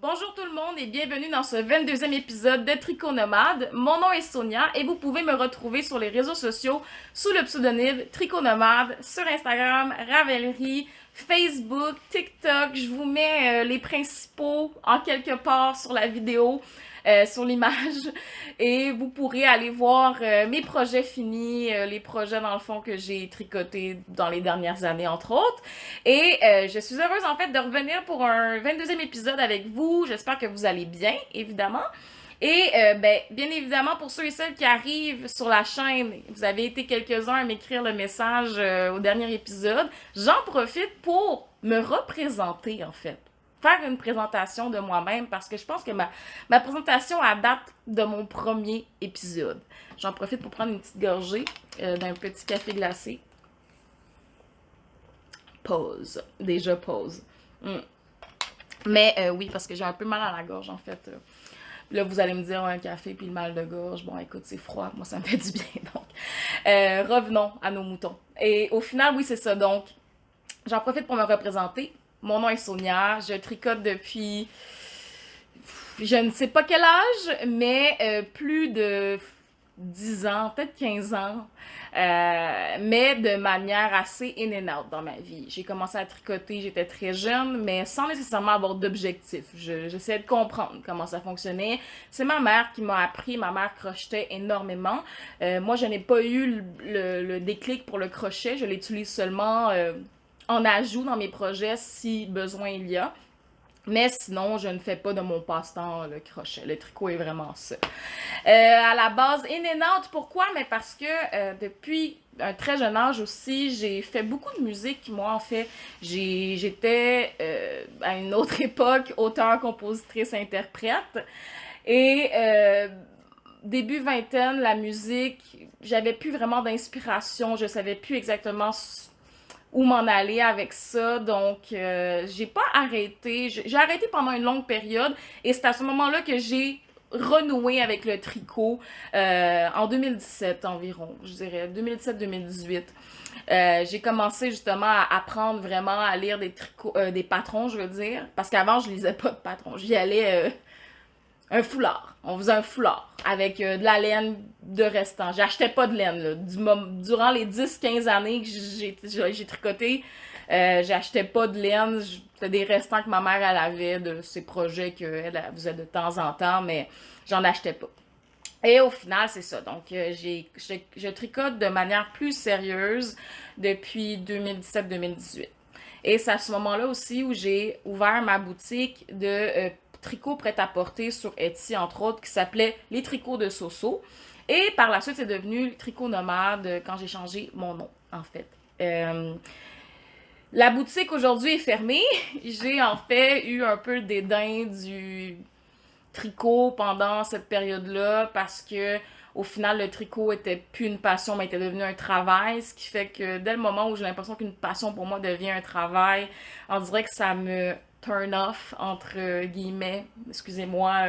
Bonjour tout le monde et bienvenue dans ce 22e épisode de Tricot Nomade. Mon nom est Sonia et vous pouvez me retrouver sur les réseaux sociaux sous le pseudonyme Tricot Nomade, sur Instagram, Ravelry, Facebook, TikTok. Je vous mets les principaux en quelque part sur la vidéo, sur l'image et vous pourrez aller voir mes projets finis, les projets dans le fond que j'ai tricotés dans les dernières années entre autres. Et je suis heureuse en fait de revenir pour un 22e épisode avec vous. J'espère que vous allez bien, évidemment. Et bien évidemment, pour ceux et celles qui arrivent sur la chaîne, vous avez été quelques-uns à m'écrire le message au dernier épisode. J'en profite pour me représenter en fait. Faire une présentation de moi-même parce que je pense que ma présentation date de mon premier épisode. J'en profite pour prendre une petite gorgée d'un petit café glacé. Pause. Déjà pause. Mais oui, parce que j'ai un peu mal à la gorge en fait. Là, vous allez me dire un café puis le mal de gorge. Bon, écoute, c'est froid. Moi, ça me fait du bien. Donc, revenons à nos moutons. Et au final, oui, c'est ça. Donc, j'en profite pour me représenter. Mon nom est Sonia. Je tricote depuis je ne sais pas quel âge, mais plus de 10 ans, peut-être 15 ans, mais de manière assez in and out dans ma vie. J'ai commencé à tricoter, j'étais très jeune, mais sans nécessairement avoir d'objectif. J'essayais de comprendre comment ça fonctionnait. C'est ma mère qui m'a appris, ma mère crochetait énormément. Moi, je n'ai pas eu le déclic pour le crochet, je l'utilise seulement en ajout dans mes projets si besoin il y a. Mais sinon, je ne fais pas de mon passe-temps le crochet. Le tricot est vraiment ça. À la base, in and out, pourquoi? Mais parce que depuis un très jeune âge aussi, j'ai fait beaucoup de musique. Moi, en fait, j'étais à une autre époque auteure, compositrice, interprète. Et début vingtaine, la musique, j'avais plus vraiment d'inspiration. Je savais plus exactement où m'en aller avec ça. Donc, j'ai pas arrêté. J'ai arrêté pendant une longue période et c'est à ce moment-là que j'ai renoué avec le tricot en 2017 environ, je dirais 2017-2018. J'ai commencé justement à apprendre vraiment à lire des tricots, des patrons, je veux dire, parce qu'avant je lisais pas de patrons. J'y allais un foulard. On faisait un foulard avec de la laine de restant. J'achetais pas de laine. Là. Durant les 10-15 années que j'ai tricoté, j'achetais pas de laine. C'était des restants que ma mère elle avait de ses projets qu'elle faisait de temps en temps, mais j'en achetais pas. Et au final, c'est ça. Donc, je tricote de manière plus sérieuse depuis 2017-2018. Et c'est à ce moment-là aussi où j'ai ouvert ma boutique de tricot prêt-à-porter sur Etsy, entre autres, qui s'appelait Les Tricots de Soso. Et par la suite, c'est devenu Tricot Nomade quand j'ai changé mon nom, en fait. La boutique aujourd'hui est fermée. J'ai en fait eu un peu le dédain du tricot pendant cette période-là parce que au final le tricot était plus une passion mais était devenu un travail, ce qui fait que dès le moment où j'ai l'impression qu'une passion pour moi devient un travail, on dirait que ça me turn off entre guillemets, excusez-moi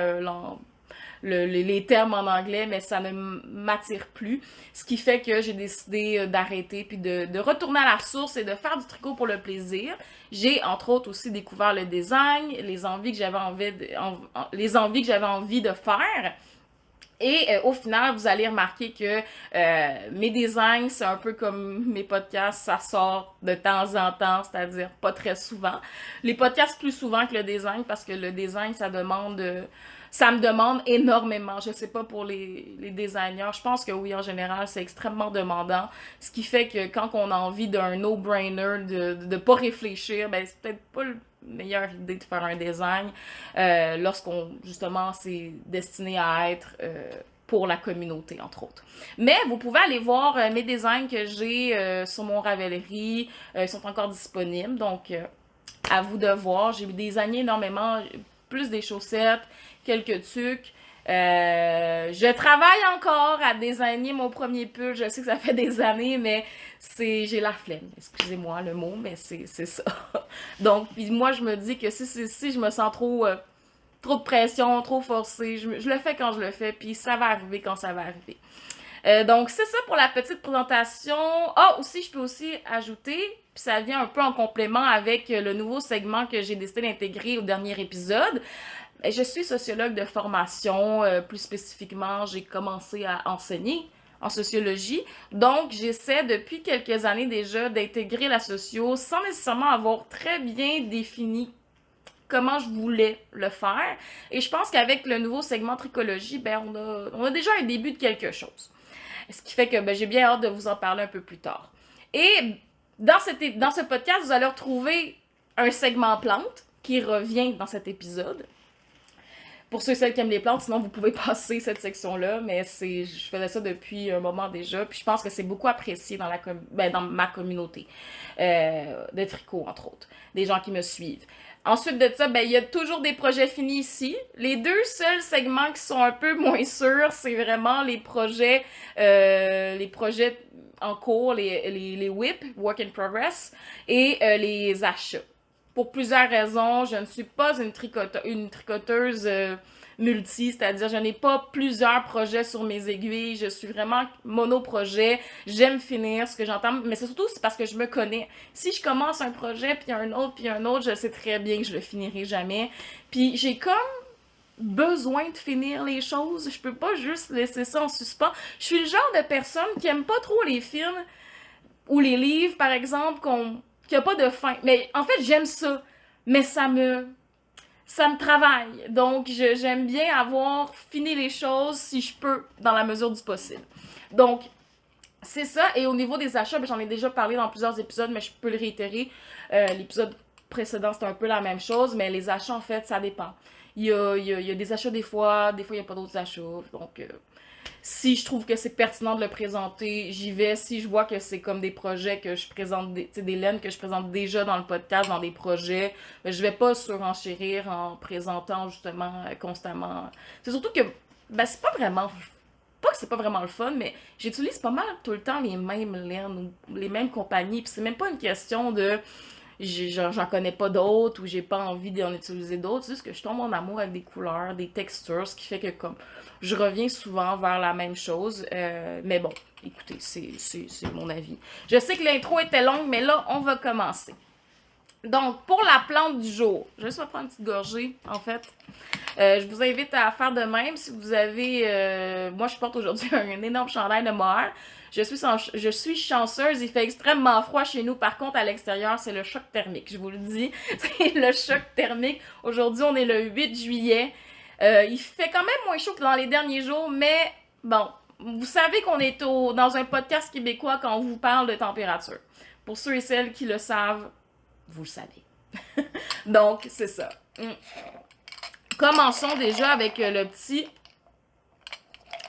les termes en anglais, mais ça ne m'attire plus. Ce qui fait que j'ai décidé d'arrêter puis de retourner à la source et de faire du tricot pour le plaisir. J'ai entre autres aussi découvert le design, les envies que j'avais envie de faire. Et au final, vous allez remarquer que mes designs, c'est un peu comme mes podcasts, ça sort de temps en temps, c'est-à-dire pas très souvent. Les podcasts plus souvent que le design, parce que le design, ça me demande énormément. Je sais pas pour les designers, je pense que oui, en général, c'est extrêmement demandant. Ce qui fait que quand on a envie d'un no-brainer, de pas réfléchir, ben c'est peut-être pas le meilleure idée de faire un design lorsqu'on justement c'est destiné à être pour la communauté entre autres. Mais vous pouvez aller voir mes designs que j'ai sur mon Ravelry, ils sont encore disponibles donc à vous de voir. J'ai designé énormément, plus des chaussettes, quelques tucs. Je travaille encore à designer mon premier pull. Je sais que ça fait des années, mais j'ai la flemme. Excusez-moi le mot, mais c'est ça. Donc, puis moi, je me dis que si je me sens trop de pression, trop forcée, je le fais quand je le fais, puis ça va arriver quand ça va arriver. Donc, c'est ça pour la petite présentation. Ah, aussi, je peux aussi ajouter, puis ça vient un peu en complément avec le nouveau segment que j'ai décidé d'intégrer au dernier épisode. Je suis sociologue de formation, plus spécifiquement, j'ai commencé à enseigner en sociologie. Donc, j'essaie depuis quelques années déjà d'intégrer la socio sans nécessairement avoir très bien défini comment je voulais le faire. Et je pense qu'avec le nouveau segment tricologie, ben on a déjà un début de quelque chose. Ce qui fait que ben, j'ai bien hâte de vous en parler un peu plus tard. Et dans ce podcast, vous allez retrouver un segment plante qui revient dans cet épisode. Pour ceux et celles qui aiment les plantes, sinon vous pouvez passer cette section-là, mais je faisais ça depuis un moment déjà, puis je pense que c'est beaucoup apprécié dans ma communauté de tricot, entre autres, des gens qui me suivent. Ensuite de ça, ben, il y a toujours des projets finis ici. Les deux seuls segments qui sont un peu moins sûrs, c'est vraiment les projets en cours, les WIP, Work in Progress, et les achats. Pour plusieurs raisons, je ne suis pas une tricoteuse multi, c'est-à-dire je n'ai pas plusieurs projets sur mes aiguilles, je suis vraiment monoprojet, j'aime finir ce que j'entends, mais c'est surtout parce que je me connais. Si je commence un projet, puis un autre, je sais très bien que je le finirai jamais. Puis j'ai comme besoin de finir les choses, je peux pas juste laisser ça en suspens. Je suis le genre de personne qui aime pas trop les films ou les livres, par exemple, qu'il n'y a pas de fin. Mais en fait, j'aime ça. Mais ça me travaille. Donc, j'aime bien avoir fini les choses si je peux, dans la mesure du possible. Donc, c'est ça. Et au niveau des achats, ben, j'en ai déjà parlé dans plusieurs épisodes, mais je peux le réitérer. L'épisode précédent, c'était un peu la même chose, mais les achats, en fait, ça dépend. Il y a des achats des fois il n'y a pas d'autres achats. Donc, si je trouve que c'est pertinent de le présenter, j'y vais. Si je vois que c'est comme des projets que je présente, des laines que je présente déjà dans le podcast, dans des projets, ben, je vais pas surenchérir en présentant justement constamment. C'est surtout que, ben, c'est pas vraiment. Pas que c'est pas vraiment le fun, mais j'utilise pas mal tout le temps les mêmes laines ou les mêmes compagnies. Puis c'est même pas une question de j'en connais pas d'autres ou j'ai pas envie d'en utiliser d'autres. C'est juste que je tombe en amour avec des couleurs, des textures, ce qui fait que comme je reviens souvent vers la même chose. Mais bon, écoutez, c'est mon avis. Je sais que l'intro était longue, mais là, on va commencer. Donc, pour la plante du jour, je vais juste prendre une petite gorgée, en fait. Je vous invite à faire de même si vous avez... moi, je porte aujourd'hui un énorme chandail de mohair. Je suis chanceuse, il fait extrêmement froid chez nous. Par contre, à l'extérieur, c'est le choc thermique, je vous le dis. C'est le choc thermique. Aujourd'hui, on est le 8 juillet. Il fait quand même moins chaud que dans les derniers jours, mais bon, vous savez qu'on est dans un podcast québécois quand on vous parle de température. Pour ceux et celles qui le savent, vous le savez. Donc, c'est ça. Commençons déjà avec le petit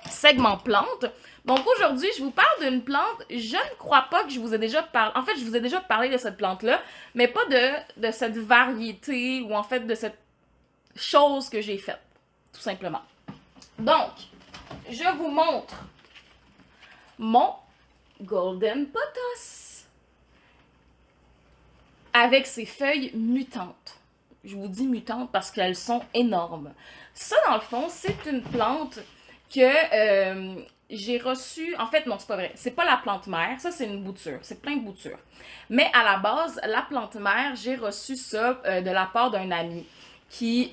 segment plante. Donc aujourd'hui, je vous parle d'une plante, je ne crois pas que je vous ai déjà parlé, en fait, je vous ai déjà parlé de cette plante-là, mais pas de cette variété ou en fait de cette chose que j'ai faite, tout simplement. Donc, je vous montre mon Golden Pothos avec ses feuilles mutantes. Je vous dis mutantes parce qu'elles sont énormes. Ça, dans le fond, c'est une plante que j'ai reçue... En fait, non, c'est pas vrai. C'est pas la plante mère. Ça, c'est une bouture. C'est plein de boutures. Mais à la base, la plante mère, j'ai reçu ça de la part d'un ami qui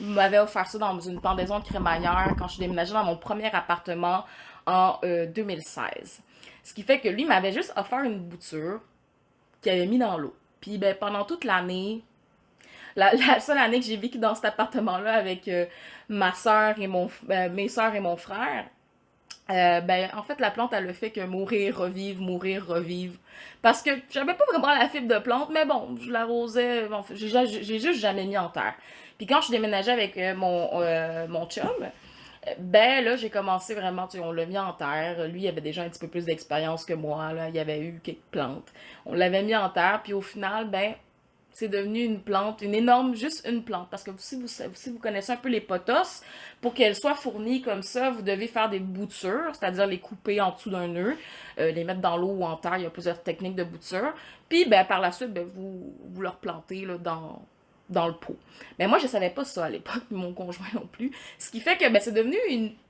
m'avait offert ça dans une pendaison de crémaillère quand je suis déménagée dans mon premier appartement en 2016. Ce qui fait que lui m'avait juste offert une bouture qu'il avait mis dans l'eau. Puis ben, pendant toute l'année, la seule année que j'ai vécu dans cet appartement-là avec ma soeur et mes soeurs et mon frère, ben, en fait, la plante, elle le fait que mourir, revivre. Parce que j'avais pas vraiment la fibre de plante, mais bon, je l'arrosais. Bon, j'ai juste jamais mis en terre. Puis quand je suis déménagée avec mon chum, ben là, j'ai commencé vraiment, tu sais, on l'a mis en terre. Lui, il avait déjà un petit peu plus d'expérience que moi, là. Il y avait eu quelques plantes. On l'avait mis en terre, puis au final, ben, c'est devenu une plante, une énorme, juste une plante. Parce que si vous connaissez un peu les pothos, pour qu'elles soient fournies comme ça, vous devez faire des boutures, c'est-à-dire les couper en dessous d'un nœud, les mettre dans l'eau ou en terre, il y a plusieurs techniques de bouture. Puis, ben, par la suite, ben, vous leur plantez là, dans le pot. Mais moi, je savais pas ça à l'époque, mon conjoint non plus. Ce qui fait que c'est devenu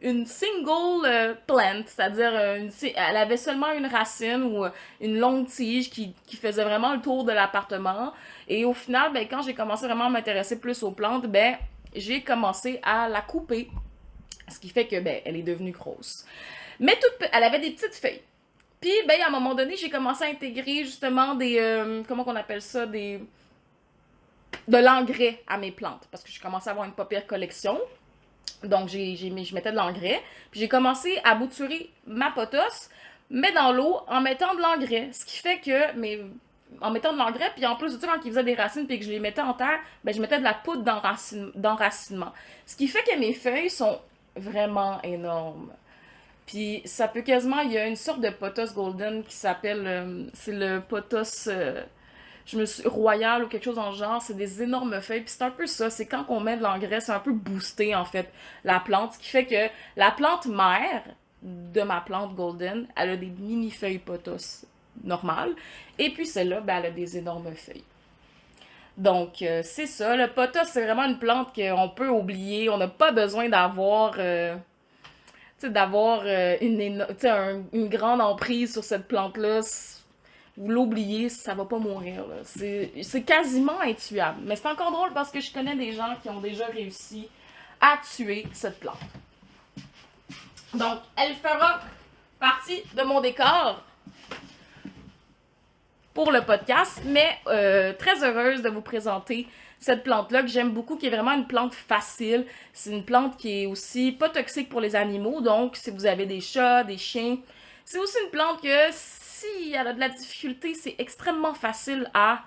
une single plant, c'est-à-dire elle avait seulement une racine ou une longue tige qui faisait vraiment le tour de l'appartement. Et au final, quand j'ai commencé vraiment à m'intéresser plus aux plantes, j'ai commencé à la couper. Ce qui fait que elle est devenue grosse. Mais elle avait des petites feuilles. Puis, à un moment donné, j'ai commencé à intégrer justement des, comment qu'on appelle ça, de l'engrais à mes plantes. Parce que j'ai commencé à avoir une pas pire collection. Donc, je mettais de l'engrais. Puis, j'ai commencé à bouturer ma potasse, mais dans l'eau, en mettant de l'engrais. Ce qui fait que, en mettant de l'engrais, puis en plus de ça, quand ils faisaient des racines puis que je les mettais en terre, je mettais de la poudre d'enracinement. Ce qui fait que mes feuilles sont vraiment énormes. Puis ça peut quasiment, il y a une sorte de pothos golden qui s'appelle, c'est le pothos, royal ou quelque chose dans le genre, c'est des énormes feuilles, puis c'est un peu ça, c'est quand on met de l'engrais, c'est un peu boosté en fait, la plante, ce qui fait que la plante mère de ma plante golden, elle a des mini feuilles pothos normales, et puis celle-là, elle a des énormes feuilles. Donc, c'est ça. Le pothos, c'est vraiment une plante qu'on peut oublier. On n'a pas besoin d'avoir une grande emprise sur cette plante-là. Vous l'oubliez, ça va pas mourir. C'est quasiment intuable. Mais c'est encore drôle parce que je connais des gens qui ont déjà réussi à tuer cette plante. Donc, elle fera partie de mon décor pour le podcast, mais très heureuse de vous présenter cette plante-là que j'aime beaucoup, qui est vraiment une plante facile. C'est une plante qui est aussi pas toxique pour les animaux, donc si vous avez des chats, des chiens, c'est aussi une plante que si elle a de la difficulté, c'est extrêmement facile à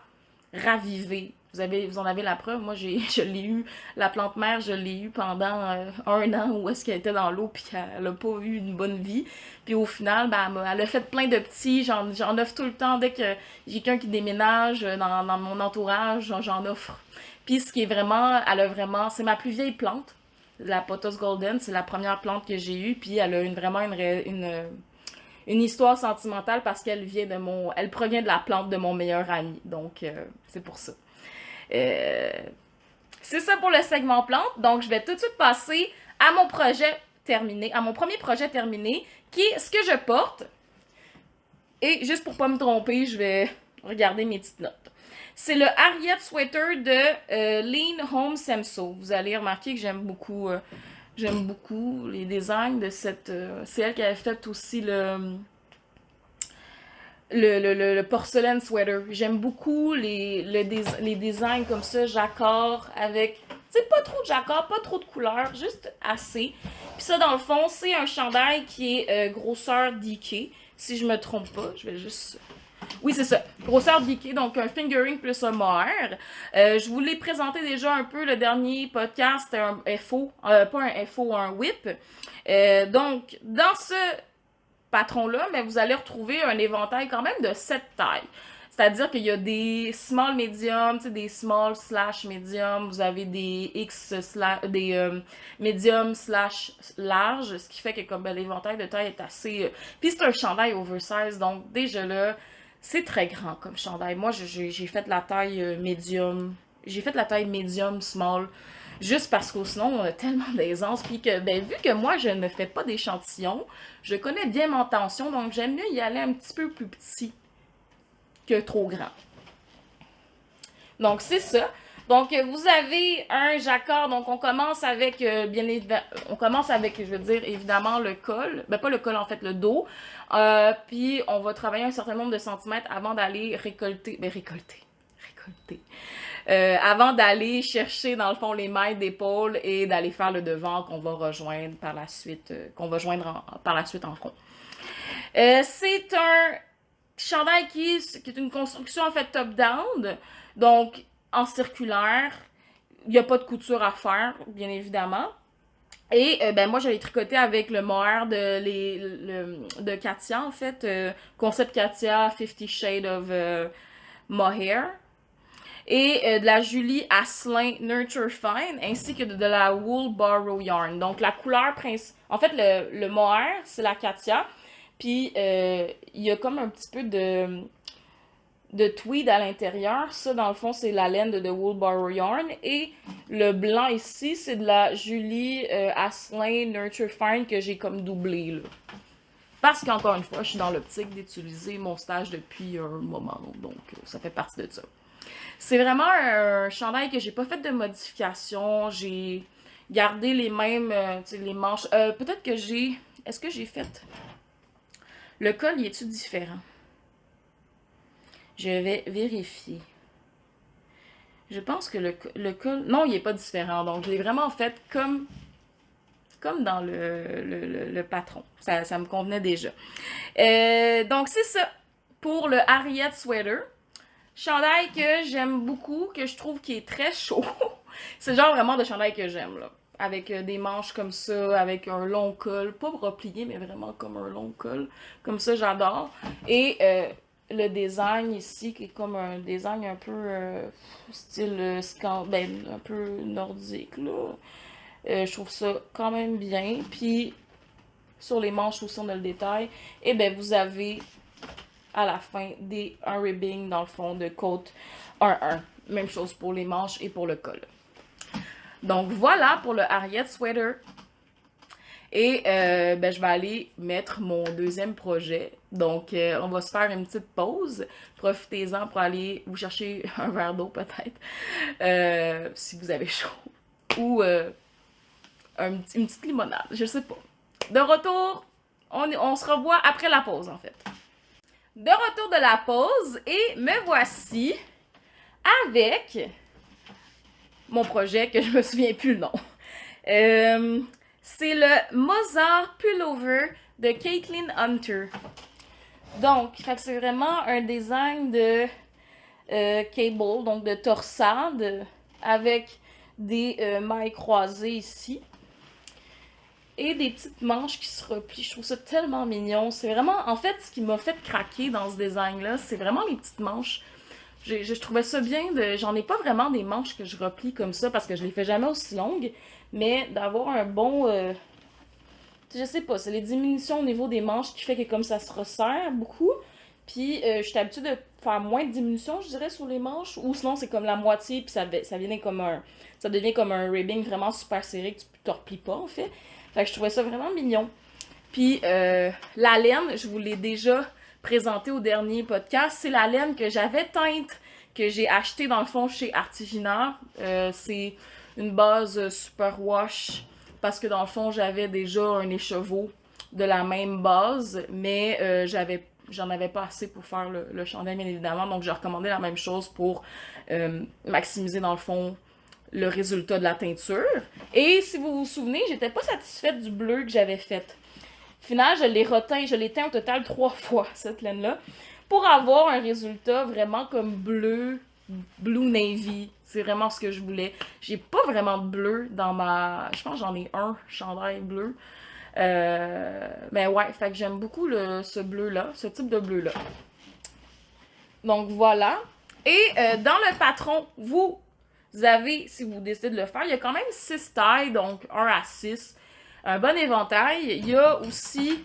raviver. Vous en avez la preuve. Moi, je l'ai eu, la plante mère, je l'ai eu pendant 1 an où est-ce qu'elle était dans l'eau puis qu'elle a pas eu une bonne vie. Puis au final, elle a fait plein de petits. J'en offre tout le temps. Dès que j'ai quelqu'un qui déménage dans mon entourage, j'en offre. Puis ce qui est vraiment, c'est ma plus vieille plante. La pothos golden, c'est la première plante que j'ai eue. Puis elle a vraiment une histoire sentimentale parce qu'elle elle provient de la plante de mon meilleur ami. Donc, c'est pour ça. C'est ça pour le segment plante. Donc, je vais tout de suite passer à mon projet terminé, à mon premier projet terminé, qui est ce que je porte. Et juste pour pas me tromper, je vais regarder mes petites notes. C'est le Harriet Sweater de Lean Home Semso. Vous allez remarquer que j'aime beaucoup les designs de cette... c'est elle qui avait fait aussi le porcelaine sweater. J'aime beaucoup les designs comme ça, jacquard, avec, pas trop de jacquard, pas trop de couleurs, juste assez. Puis ça, dans le fond, c'est un chandail qui est grosseur DK. Si je me trompe pas, je vais juste... Oui, c'est ça. Grosseur DK, donc un fingering plus un mohair. Je vous l'ai présenté déjà un peu le dernier podcast, c'était un FO, pas un FO, un whip. Donc, dans ce patron-là, mais vous allez retrouver un éventail quand même de 7 tailles. C'est-à-dire qu'il y a des small medium, des small slash medium, vous avez des medium slash large, ce qui fait que comme l'éventail de taille est assez... Puis c'est un chandail oversize, donc déjà là, c'est très grand comme chandail. Moi, j'ai fait la taille medium. J'ai fait la taille medium small. Juste parce que sinon, on a tellement d'aisance. Puis que, vu que moi, je ne fais pas d'échantillons, je connais bien mon tension, donc j'aime mieux y aller un petit peu plus petit que trop grand. Donc, c'est ça. Donc, vous avez un jacquard. Donc, on commence avec, je veux dire, évidemment, le col. Pas le col, en fait, le dos. Puis, on va travailler un certain nombre de centimètres avant d'aller récolter. Avant d'aller chercher, dans le fond, les mailles d'épaule et d'aller faire le devant qu'on va rejoindre par la suite, par la suite en fond. C'est un chandail qui est une construction, en fait, top-down. Donc, en circulaire. Il n'y a pas de couture à faire, bien évidemment. Et moi, je l'ai tricoté avec le mohair de Katia, en fait. Concept Katia, 50 Shades of Mohair. Et de la Julie Asselin Nurture Fine, ainsi que de la Wool Borrow Yarn. Donc, la couleur principale... En fait, le mohair, c'est la Katia. Puis, il y a comme un petit peu de tweed à l'intérieur. Ça, dans le fond, c'est la laine de The Woolbarrow Yarn. Et le blanc ici, c'est de la Julie Asselin Nurture Fine que j'ai comme doublé, là. Parce qu'encore une fois, je suis dans l'optique d'utiliser mon stage depuis un moment. Donc, ça fait partie de ça. C'est vraiment un chandail que j'ai pas fait de modification. J'ai gardé les mêmes, les manches. Peut-être que j'ai... Est-ce que j'ai fait... Le col, y est-tu différent? Je vais vérifier. Je pense que le col... Non, il est pas différent. Donc, je l'ai vraiment fait comme dans le patron. Ça me convenait déjà. Donc, c'est ça pour le Harriet Sweater. Chandail que j'aime beaucoup, que je trouve qui est très chaud. C'est le genre vraiment de chandail que j'aime, là. Avec des manches comme ça, avec un long col. Pas replié, mais vraiment comme un long col. Comme ça, j'adore. Et le design ici, qui est comme un design un peu style un peu nordique, là. Je trouve ça quand même bien. Puis, sur les manches aussi, on a le détail. Et ben vous avez à la fin un ribbing dans le fond de côte 1-1. Même chose pour les manches et pour le col. Donc voilà pour le Harriet Sweater. Et je vais aller mettre mon deuxième projet. Donc on va se faire une petite pause. Profitez-en pour aller vous chercher un verre d'eau peut-être. Si vous avez chaud. Ou une petite limonade, je sais pas. De retour, on se revoit après la pause en fait. De retour de la pause et me voici avec mon projet que je me souviens plus le nom. C'est le Mozart Pullover de Caitlin Hunter. Donc, c'est vraiment un design de cable, donc de torsade, avec des mailles croisées ici. Et des petites manches qui se replient. Je trouve ça tellement mignon. C'est vraiment, en fait, ce qui m'a fait craquer dans ce design-là, c'est vraiment les petites manches. Je trouvais ça bien j'en ai pas vraiment des manches que je replie comme ça parce que je les fais jamais aussi longues. Mais d'avoir un bon... je sais pas, c'est les diminutions au niveau des manches qui fait que comme ça se resserre beaucoup. Puis je suis habituée de faire moins de diminutions, je dirais, sur les manches. Ou sinon, c'est comme la moitié, puis ça devient comme un ribbing vraiment super serré que tu te replies pas, en fait. Fait que je trouvais ça vraiment mignon. Puis la laine, je vous l'ai déjà présenté au dernier podcast, c'est la laine que j'avais teinte, que j'ai achetée dans le fond chez Artiginal. C'est une base superwash parce que dans le fond, j'avais déjà un écheveau de la même base, mais j'en avais pas assez pour faire le chandail, bien évidemment. Donc, j'ai recommandé la même chose pour maximiser, dans le fond, le résultat de la teinture. Et si vous vous souvenez, j'étais pas satisfaite du bleu que j'avais fait. Au final, je l'ai teint au total 3 fois, cette laine-là, pour avoir un résultat vraiment comme bleu navy. C'est vraiment ce que je voulais. J'ai pas vraiment de bleu dans ma... Je pense que j'en ai un chandail bleu. Mais ouais, fait que j'aime beaucoup ce bleu-là, ce type de bleu-là. Donc voilà. Et dans le patron, vous avez, si vous décidez de le faire, il y a quand même 6 tailles, donc 1 à 6. Un bon éventail. Il y a aussi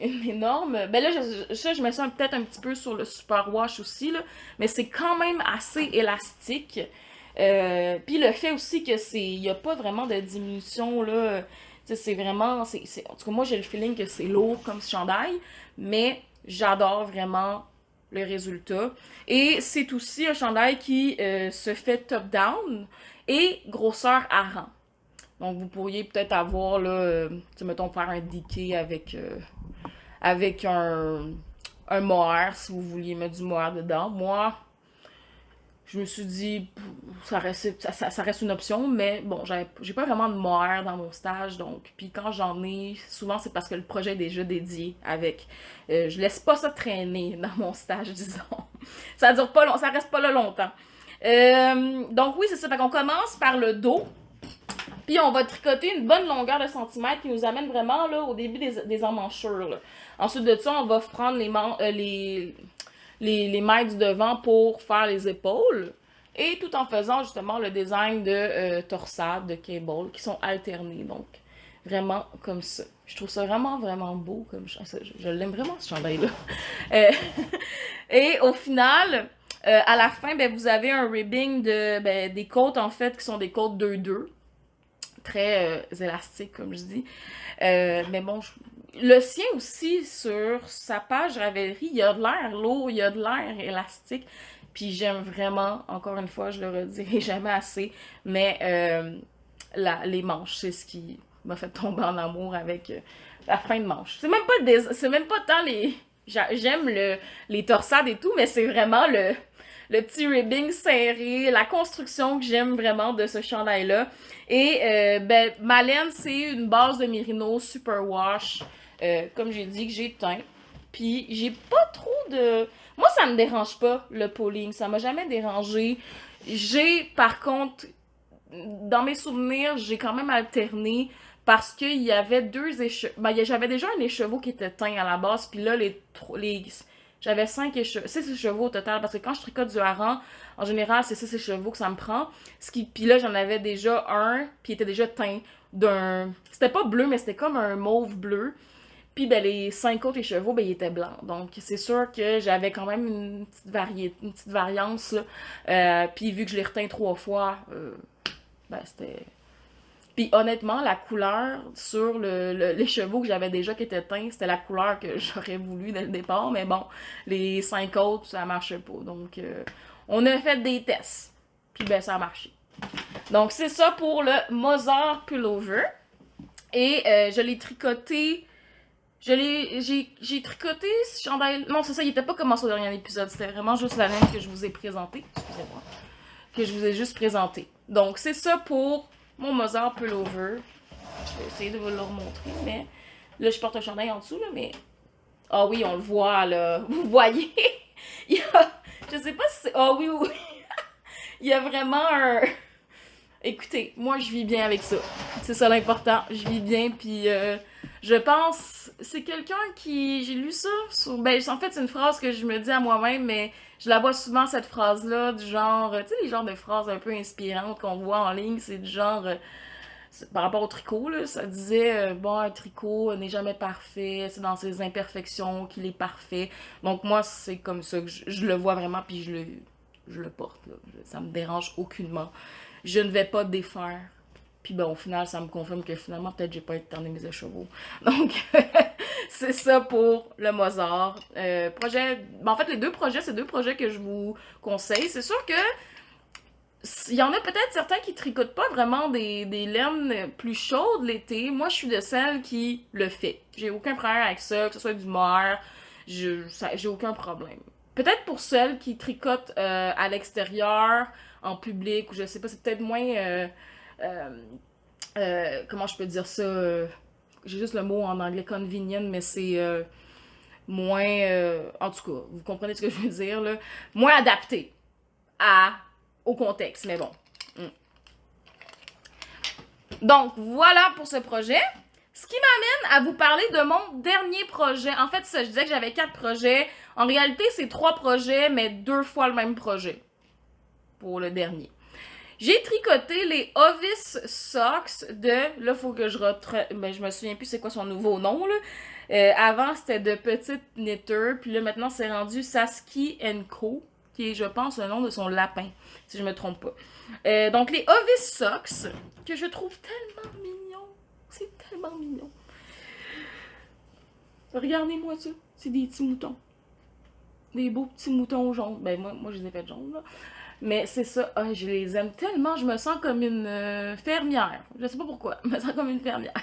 une énorme... Ben là, je mets ça peut-être un petit peu sur le superwash aussi, là, mais c'est quand même assez élastique. Puis le fait aussi que il n'y a pas vraiment de diminution, là. C'est vraiment... en tout cas, moi, j'ai le feeling que c'est lourd comme chandail, mais j'adore vraiment le résultat. Et c'est aussi un chandail qui se fait top-down et grosseur à rang. Donc, vous pourriez peut-être avoir, là, mettons, faire un DK avec un mohair, si vous vouliez mettre du mohair dedans. Moi, je me suis dit, ça reste une option, mais bon, j'ai pas vraiment de mohair dans mon stage, donc, puis quand j'en ai, souvent c'est parce que le projet est déjà dédié avec, je laisse pas ça traîner dans mon stage, disons. Ça dure pas long, ça reste pas là longtemps. Donc oui, c'est ça, fait qu'on commence par le dos, puis on va tricoter une bonne longueur de centimètres qui nous amène vraiment là au début des emmanchures, là. Ensuite de ça, on va prendre les mailles du devant pour faire les épaules. Et tout en faisant justement le design de torsade, de cable, qui sont alternés. Donc, vraiment comme ça. Je trouve ça vraiment, vraiment beau. Je l'aime vraiment, ce chandail-là. Et au final, À la fin, ben, vous avez un ribbing des côtes, en fait, qui sont des côtes 2-2. Très élastiques, comme je dis. Mais bon, le sien aussi, sur sa page Ravelry, il y a de l'air lourd, il y a de l'air élastique. Puis j'aime vraiment, encore une fois, je le redirai jamais assez, mais les manches, c'est ce qui m'a fait tomber en amour avec la fin de manche. C'est même pas c'est même pas tant les... J'aime les torsades et tout, mais c'est vraiment le petit ribbing serré, la construction que j'aime vraiment de ce chandail-là. Et ma laine, c'est une base de Merino Superwash, comme j'ai dit, que j'ai teint. Puis j'ai pas trop de... Moi, ça me dérange pas, le pulling. Ça m'a jamais dérangé. J'ai, par contre, dans mes souvenirs, j'ai quand même alterné parce qu'il y avait deux écheveaux. J'avais déjà un écheveau qui était teint à la base, puis là, j'avais 6 écheveaux au total, parce que quand je tricote du hareng, en général, c'est 6 écheveaux que ça me prend. Puis là, j'en avais déjà un, puis il était déjà teint d'un... C'était pas bleu, mais c'était comme un mauve bleu. Puis les 5 autres écheveaux, ils étaient blancs. Donc c'est sûr que j'avais quand même une petite variance. Puis vu que je l'ai reteint 3 fois, c'était... Puis honnêtement, la couleur sur les chevaux que j'avais déjà qui étaient teints, c'était la couleur que j'aurais voulu dès le départ. Mais bon, les 5 autres, ça marchait pas. Donc on a fait des tests. Puis ça a marché. Donc c'est ça pour le Mozart Pullover. Et je l'ai tricoté... J'ai tricoté ce chandail... Non, c'est ça, il était pas commencé au dernier épisode. C'était vraiment juste la laine que je vous ai présentée. Excusez-moi. Que je vous ai juste présenté. Donc, c'est ça pour mon Mozart Pullover. Je vais essayer de vous le remontrer, mais... Là, je porte un chandail en dessous, là, mais... Ah oui, on le voit, là. Vous voyez? Il y a... Je sais pas si c'est... Ah oui, oui. Il y a vraiment un... Écoutez, moi, je vis bien avec ça. C'est ça l'important. Je vis bien, puis je pense... C'est quelqu'un qui... J'ai lu ça sur... en fait, c'est une phrase que je me dis à moi-même, mais je la vois souvent, cette phrase-là, du genre... Tu sais, les genres de phrases un peu inspirantes qu'on voit en ligne, c'est du genre... par rapport au tricot, là, ça disait, bon, un tricot n'est jamais parfait, c'est dans ses imperfections qu'il est parfait. Donc moi, c'est comme ça que je le vois vraiment, puis je le porte, là. Ça me dérange aucunement. Je ne vais pas défaire. Puis au final, ça me confirme que finalement, peut-être j'ai pas éterné mes écheveaux. Donc, c'est ça pour le Mozart. En fait, les deux projets, c'est deux projets que je vous conseille. C'est sûr que il y en a peut-être certains qui tricotent pas vraiment des laines plus chaudes l'été. Moi, je suis de celles qui le fait. J'ai aucun problème avec ça, que ce soit du mohair, j'ai aucun problème. Peut-être pour celles qui tricotent à l'extérieur, en public, ou je sais pas, c'est peut-être moins... comment je peux dire ça? J'ai juste le mot en anglais convenient, mais c'est moins... en tout cas, vous comprenez ce que je veux dire, là? Moins adapté au contexte, mais bon. Donc, voilà pour ce projet. Ce qui m'amène à vous parler de mon dernier projet. En fait, ça, je disais que j'avais 4 projets. En réalité, c'est 3 projets, mais 2 fois le même projet pour le dernier. J'ai tricoté les Ovis Socks de... Là, faut que je je me souviens plus c'est quoi son nouveau nom, là. Avant, c'était de Petite Knitter. Puis là, maintenant, c'est rendu Saski Co. Qui est, je pense, le nom de son lapin, si je me trompe pas. Donc, les Ovis Socks, que je trouve tellement mignons. C'est tellement mignon. Regardez-moi ça. C'est des petits moutons. Des beaux petits moutons jaunes. Moi je les ai fait jaunes, là. Mais c'est ça, je les aime tellement, je me sens comme une fermière. Je sais pas pourquoi, je me sens comme une fermière.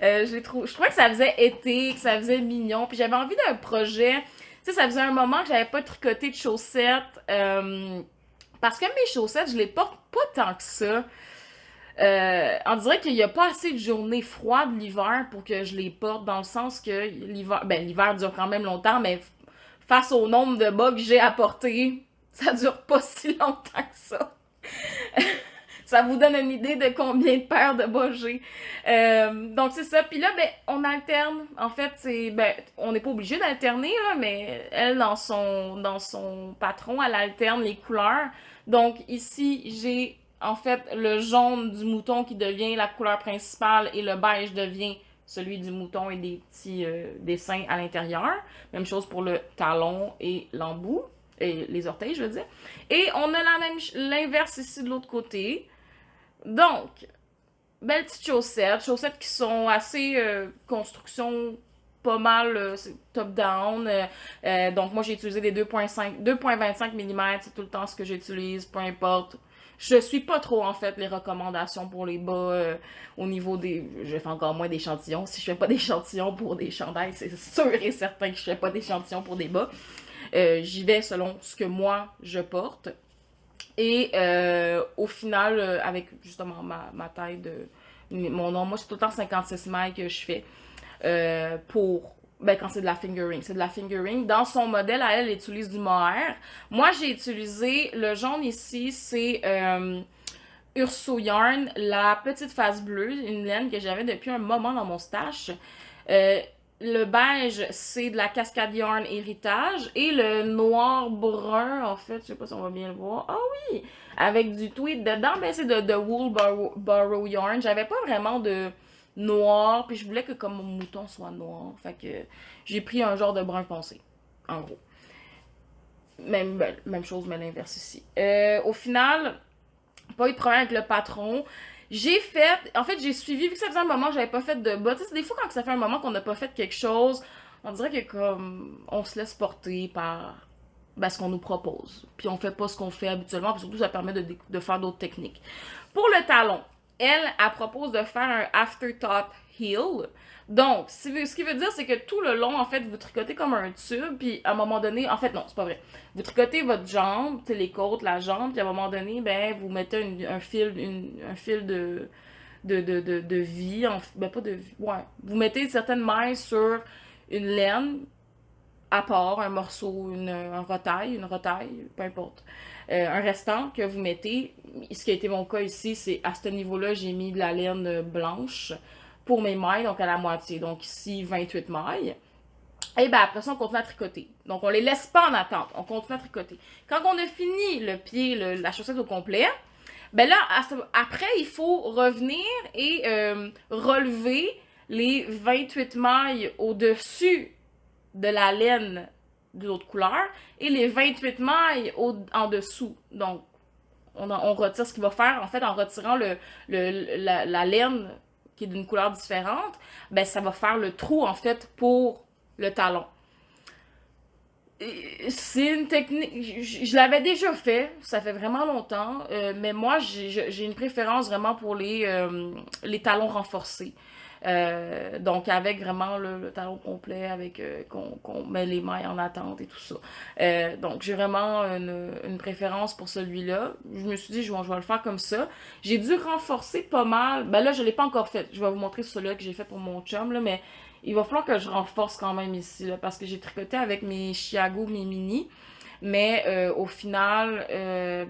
Je trouvais que ça faisait été, que ça faisait mignon. Puis j'avais envie d'un projet. Tu sais, ça faisait un moment que j'avais pas tricoté de chaussettes. Parce que mes chaussettes, je les porte pas tant que ça. On dirait qu'il n'y a pas assez de journées froides l'hiver pour que je les porte, dans le sens que l'hiver dure quand même longtemps, mais face au nombre de bas que j'ai à porter, ça dure pas si longtemps que ça. Ça vous donne une idée de combien de paires de bas j'ai. Donc c'est ça. Puis là, on alterne. En fait, on n'est pas obligé d'alterner, là, mais elle, dans son patron, elle alterne les couleurs. Donc ici, j'ai en fait le jaune du mouton qui devient la couleur principale et le beige devient celui du mouton et des petits dessins à l'intérieur. Même chose pour le talon et l'embout. et les orteils, je veux dire. Et on a l'inverse ici de l'autre côté. Donc, belles petites chaussettes qui sont assez construction pas mal top-down. Donc, moi, j'ai utilisé des 2.25 mm, c'est tout le temps ce que j'utilise, peu importe. Je suis pas trop, en fait, les recommandations pour les bas au niveau des... Je fais encore moins d'échantillons. Si je fais pas d'échantillons pour des chandails, c'est sûr et certain que je fais pas d'échantillons pour des bas. J'y vais selon ce que moi, je porte. Et au final, avec justement ma taille de... Mon nom, moi, c'est tout le temps 56 mailles que je fais pour... Ben, quand c'est de la fingering. C'est de la fingering. Dans son modèle, elle utilise du mohair. Moi, j'ai utilisé... Le jaune ici, c'est Urso Yarn, la petite face bleue, une laine que j'avais depuis un moment dans mon stash. Euh, le beige, c'est de la Cascade Yarn Héritage. Et le noir-brun, en fait, je sais pas si on va bien le voir. Ah oui! Avec du tweed dedans, ben c'est de Wool Borrow Yarn. J'avais pas vraiment de noir, puis je voulais que comme mon mouton soit noir. Fait que j'ai pris un genre de brun foncé, en gros. Même chose, mais l'inverse ici. Au final, pas eu de problème avec le patron. En fait, j'ai suivi, vu que ça faisait un moment que j'avais pas fait de bas. Tu sais, des fois, quand ça fait un moment qu'on n'a pas fait quelque chose, on dirait que comme, on se laisse porter par ben, ce qu'on nous propose. Puis on fait pas ce qu'on fait habituellement, puis surtout, ça permet de faire d'autres techniques. Pour le talon, elle propose de faire un afterthought heel. Donc, ce qui veut dire, c'est que tout le long, en fait, vous tricotez comme un tube, puis à un moment donné, en fait, non, c'est pas vrai. Vous tricotez votre jambe, les côtes, la jambe, puis à un moment donné, ben, vous mettez un fil de vie, ben pas de vie, ouais. Vous mettez certaines mailles sur une laine, à part un morceau, une retaille, peu importe. Un restant que vous mettez, ce qui a été mon cas ici, c'est à ce niveau-là, j'ai mis de la laine blanche pour mes mailles, donc à la moitié. Donc ici, 28 mailles. Et bien après ça, on continue à tricoter. Donc on les laisse pas en attente, on continue à tricoter. Quand on a fini le pied, la chaussette au complet, ben là, après, il faut revenir et relever les 28 mailles au-dessus de la laine de l'autre couleur et les 28 mailles en dessous. Donc, on retire ce qu'il va faire, en fait, en retirant la laine qui est d'une couleur différente, ben ça va faire le trou, en fait, pour le talon. C'est une technique, je l'avais déjà fait, ça fait vraiment longtemps, mais moi, j'ai une préférence vraiment pour les talons renforcés. Donc avec vraiment le talon complet, avec qu'on met les mailles en attente et tout ça. Donc j'ai vraiment une préférence pour celui-là. Je me suis dit, je vais le faire comme ça. J'ai dû renforcer pas mal. Ben là, je l'ai pas encore fait. Je vais vous montrer celui-là que j'ai fait pour mon chum, là, mais il va falloir que je renforce quand même ici, là, parce que j'ai tricoté avec mes Chiago, mes mini. Mais au final,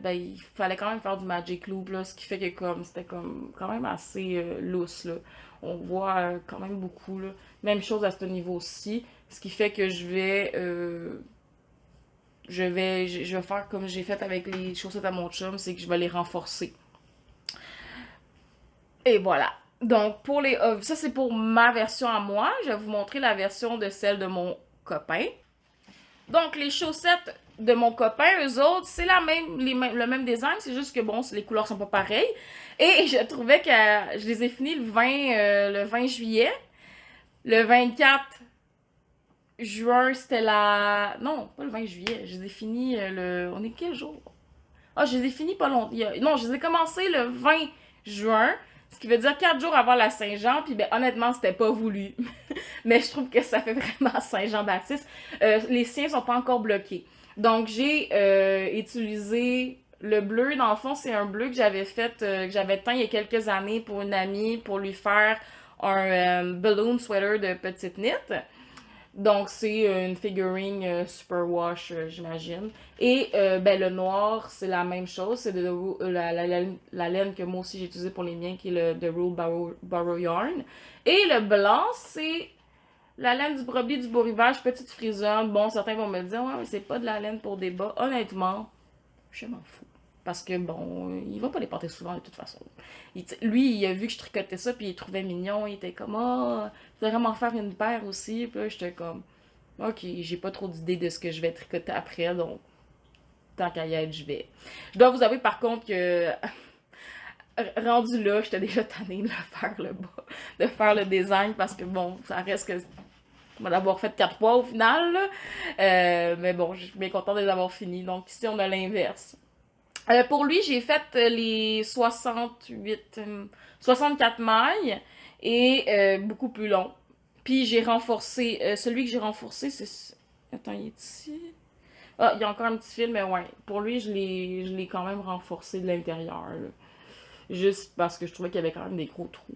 ben, il fallait quand même faire du Magic Loop, là, ce qui fait que comme c'était comme quand même assez loose, là. On voit quand même beaucoup, là. Même chose à ce niveau-ci, ce qui fait que je vais faire comme j'ai fait avec les chaussettes à mon chum, c'est que je vais les renforcer. Et voilà. Donc, ça c'est pour ma version à moi. Je vais vous montrer la version de celle de mon copain. Donc, les chaussettes de mon copain, eux autres, c'est le même design, c'est juste que, bon, les couleurs sont pas pareilles. Et je trouvais que je les ai finis le 20 juillet. Le 24 juin, c'était la... Non, pas le 20 juillet. Je les ai finis On est quel jour? Ah, je les ai finis pas longtemps. Non, je les ai commencés le 20 juin. Ce qui veut dire 4 jours avant la Saint-Jean. Puis ben, honnêtement, c'était pas voulu. Mais je trouve que ça fait vraiment Saint-Jean-Baptiste. Les siens sont pas encore bloqués. Donc, j'ai utilisé le bleu. Dans le fond, c'est un bleu que j'avais fait, que j'avais teint il y a quelques années pour une amie, pour lui faire un balloon sweater de petite knit. Donc, c'est une figurine superwash, j'imagine. Et ben, le noir, c'est la même chose. C'est la laine que moi aussi j'ai utilisée pour les miens, qui est le The Rule Borrow Yarn. Et le blanc, c'est la laine du brebis du beau rivage, petite frisonne. Bon, certains vont me dire, ouais, mais c'est pas de la laine pour des bas. Honnêtement, je m'en fous. Parce que, bon, il va pas les porter souvent de toute façon. Lui, il a vu que je tricotais ça, puis il trouvait mignon. Il était comme, oh, tu devrais m'en faire une paire aussi. Puis là, j'étais comme, ok, j'ai pas trop d'idées de ce que je vais tricoter après, donc tant qu'à y être, je vais. Je dois vous avouer par contre que rendu là, j'étais déjà tannée de faire le bas, de faire le design parce que bon, ça reste que d'avoir fait 4 fois au final, là. Mais bon, je suis bien contente de les avoir finis. Donc ici, on a l'inverse. Pour lui, j'ai fait les 64 mailles et beaucoup plus long. Puis j'ai renforcé, celui que j'ai renforcé, c'est... Attends, il est ici? Ah, il y a encore un petit fil, mais ouais. Pour lui, je l'ai quand même renforcé de l'intérieur, là. Juste parce que je trouvais qu'il y avait quand même des gros trous.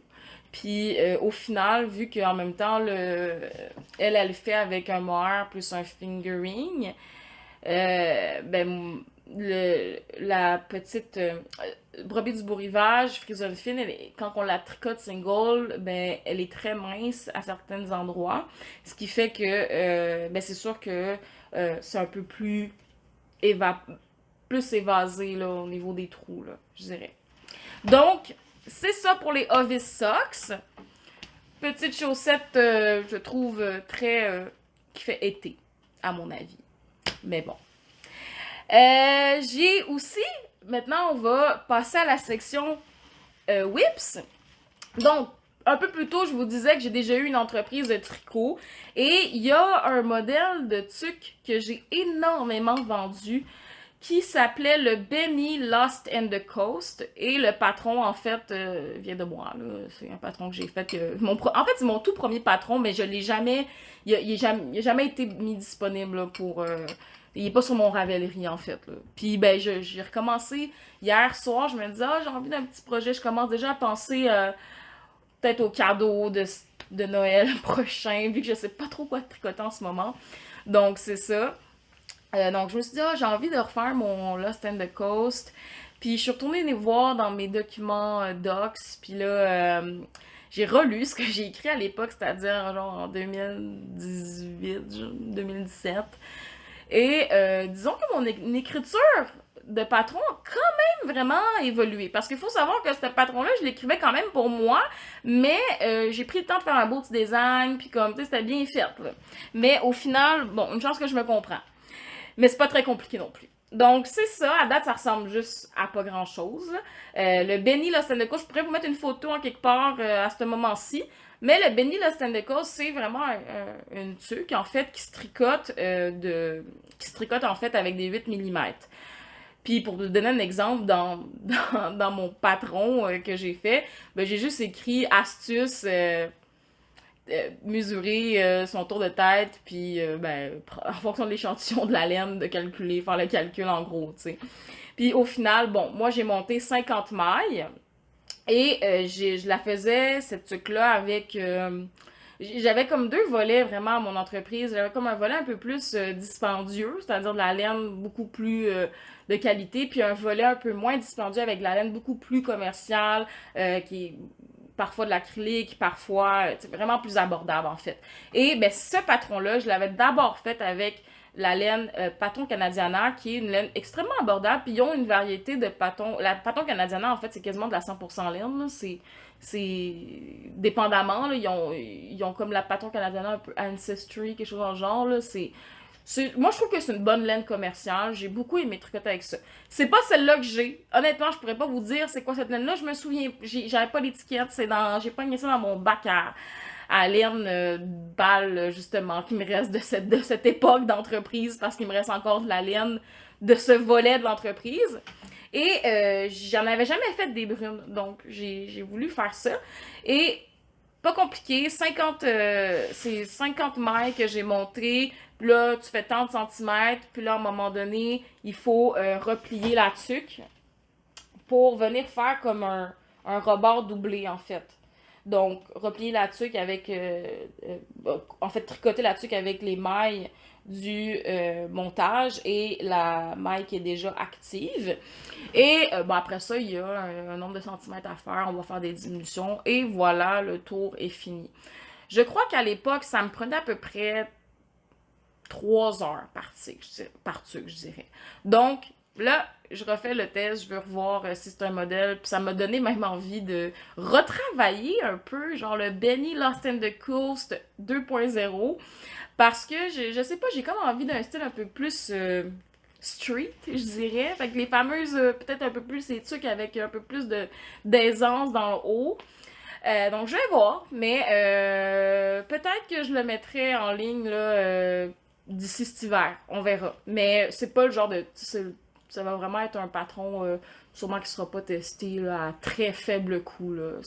Puis au final, vu qu'en même temps, elle le fait avec un mohair plus un fingering, ben, la petite brebis du beau rivage, frisonne fine, quand on la tricote single, ben, elle est très mince à certains endroits. Ce qui fait que ben, c'est sûr que c'est un peu plus, plus évasé là, au niveau des trous, là, je dirais. Donc, c'est ça pour les Ovis Socks. Petite chaussette, je trouve très... qui fait été, à mon avis. Mais bon. J'ai aussi... Maintenant, on va passer à la section Whips. Donc, un peu plus tôt, je vous disais que j'ai déjà eu une entreprise de tricot. Et il y a un modèle de tuque que j'ai énormément vendu qui s'appelait le Benny Lost in the Coast. Et le patron, en fait, vient de moi. C'est un patron que j'ai fait. En fait, c'est mon tout premier patron, mais je l'ai jamais... Il a jamais été mis disponible là, pour... il est pas sur mon Ravelry, en fait. Là. Puis, ben, j'ai recommencé hier soir. Je me disais, ah, j'ai envie d'un petit projet. Je commence déjà à penser peut-être au cadeau de Noël prochain, vu que je sais pas trop quoi tricoter en ce moment. Donc, c'est ça. Donc, je me suis dit, ah, j'ai envie de refaire mon Lost in the Coast. Puis, je suis retournée les voir dans mes documents docs. Puis là, j'ai relu ce que j'ai écrit à l'époque, c'est-à-dire genre en 2018, 2017. Et disons que mon écriture de patron a quand même vraiment évolué. Parce qu'il faut savoir que ce patron-là, je l'écrivais quand même pour moi, mais j'ai pris le temps de faire un beau petit design, puis comme, tu sais, c'était bien fait. Là. Mais au final, bon, une chance que je me comprends. Mais c'est pas très compliqué non plus. Donc, c'est ça. À date, ça ressemble juste à pas grand-chose. Le Benny Lost in the Coast, je pourrais vous mettre une photo en quelque part à ce moment-ci. Mais le Benny Lost in the Coast, c'est vraiment une tuque, en fait, qui se tricote, qui se tricote, en fait, avec des 8 mm. Puis, pour vous donner un exemple, dans mon patron que j'ai fait, ben, j'ai juste écrit « Astuce mesurer son tour de tête, puis ben, en fonction de l'échantillon de la laine, de calculer, faire le calcul en gros, tu sais. Puis au final, bon, moi j'ai monté 50 mailles et je la faisais, cette tuque-là, avec... j'avais comme deux volets vraiment à mon entreprise. J'avais comme un volet un peu plus dispendieux, c'est-à-dire de la laine beaucoup plus de qualité, puis un volet un peu moins dispendieux avec de la laine beaucoup plus commerciale, qui est parfois de l'acrylique, parfois vraiment plus abordable en fait. Et ben ce patron-là, je l'avais d'abord fait avec la laine Paton Canadiana, qui est une laine extrêmement abordable, puis ils ont une variété de Paton. La Paton Canadiana, en fait, c'est quasiment de la 100% laine, c'est dépendamment, là, ils ont comme la Paton Canadiana un peu Ancestry, quelque chose dans le genre, là, moi, je trouve que c'est une bonne laine commerciale. J'ai beaucoup aimé tricoter avec ça. C'est pas celle-là que j'ai. Honnêtement, je pourrais pas vous dire c'est quoi cette laine-là. Je me souviens, j'avais pas l'étiquette. J'ai pas mis ça dans mon bac à laine balle, justement, qui me reste de cette époque d'entreprise, parce qu'il me reste encore de la laine de ce volet de l'entreprise. Et j'en avais jamais fait des brunes. Donc, j'ai voulu faire ça. Et pas compliqué, c'est 50 mailles que j'ai monté, puis là, tu fais tant de centimètres, puis là, à un moment donné, il faut replier la tuque pour venir faire comme un rebord doublé, en fait. Donc, replier la tuque avec, en fait, tricoter la tuque avec les mailles du montage et la maille qui est déjà active. Et bon, après ça, il y a un nombre de centimètres à faire. On va faire des diminutions. Et voilà, le tour est fini. Je crois qu'à l'époque, ça me prenait à peu près 3 heures par tuque, je dirais. Donc, là, je refais le test, je veux revoir si c'est un modèle, puis ça m'a donné même envie de retravailler un peu, genre le Benny Lost in the Coast 2.0, parce que je sais pas, j'ai comme envie d'un style un peu plus street, je dirais. Fait que les fameuses, peut-être un peu plus, ces trucs avec un peu plus d'aisance dans le haut. Donc je vais voir, mais peut-être que je le mettrai en ligne là, d'ici cet hiver, on verra. Mais c'est pas le genre de... Ça va vraiment être un patron sûrement qui sera pas testé là, à très faible coût. Là.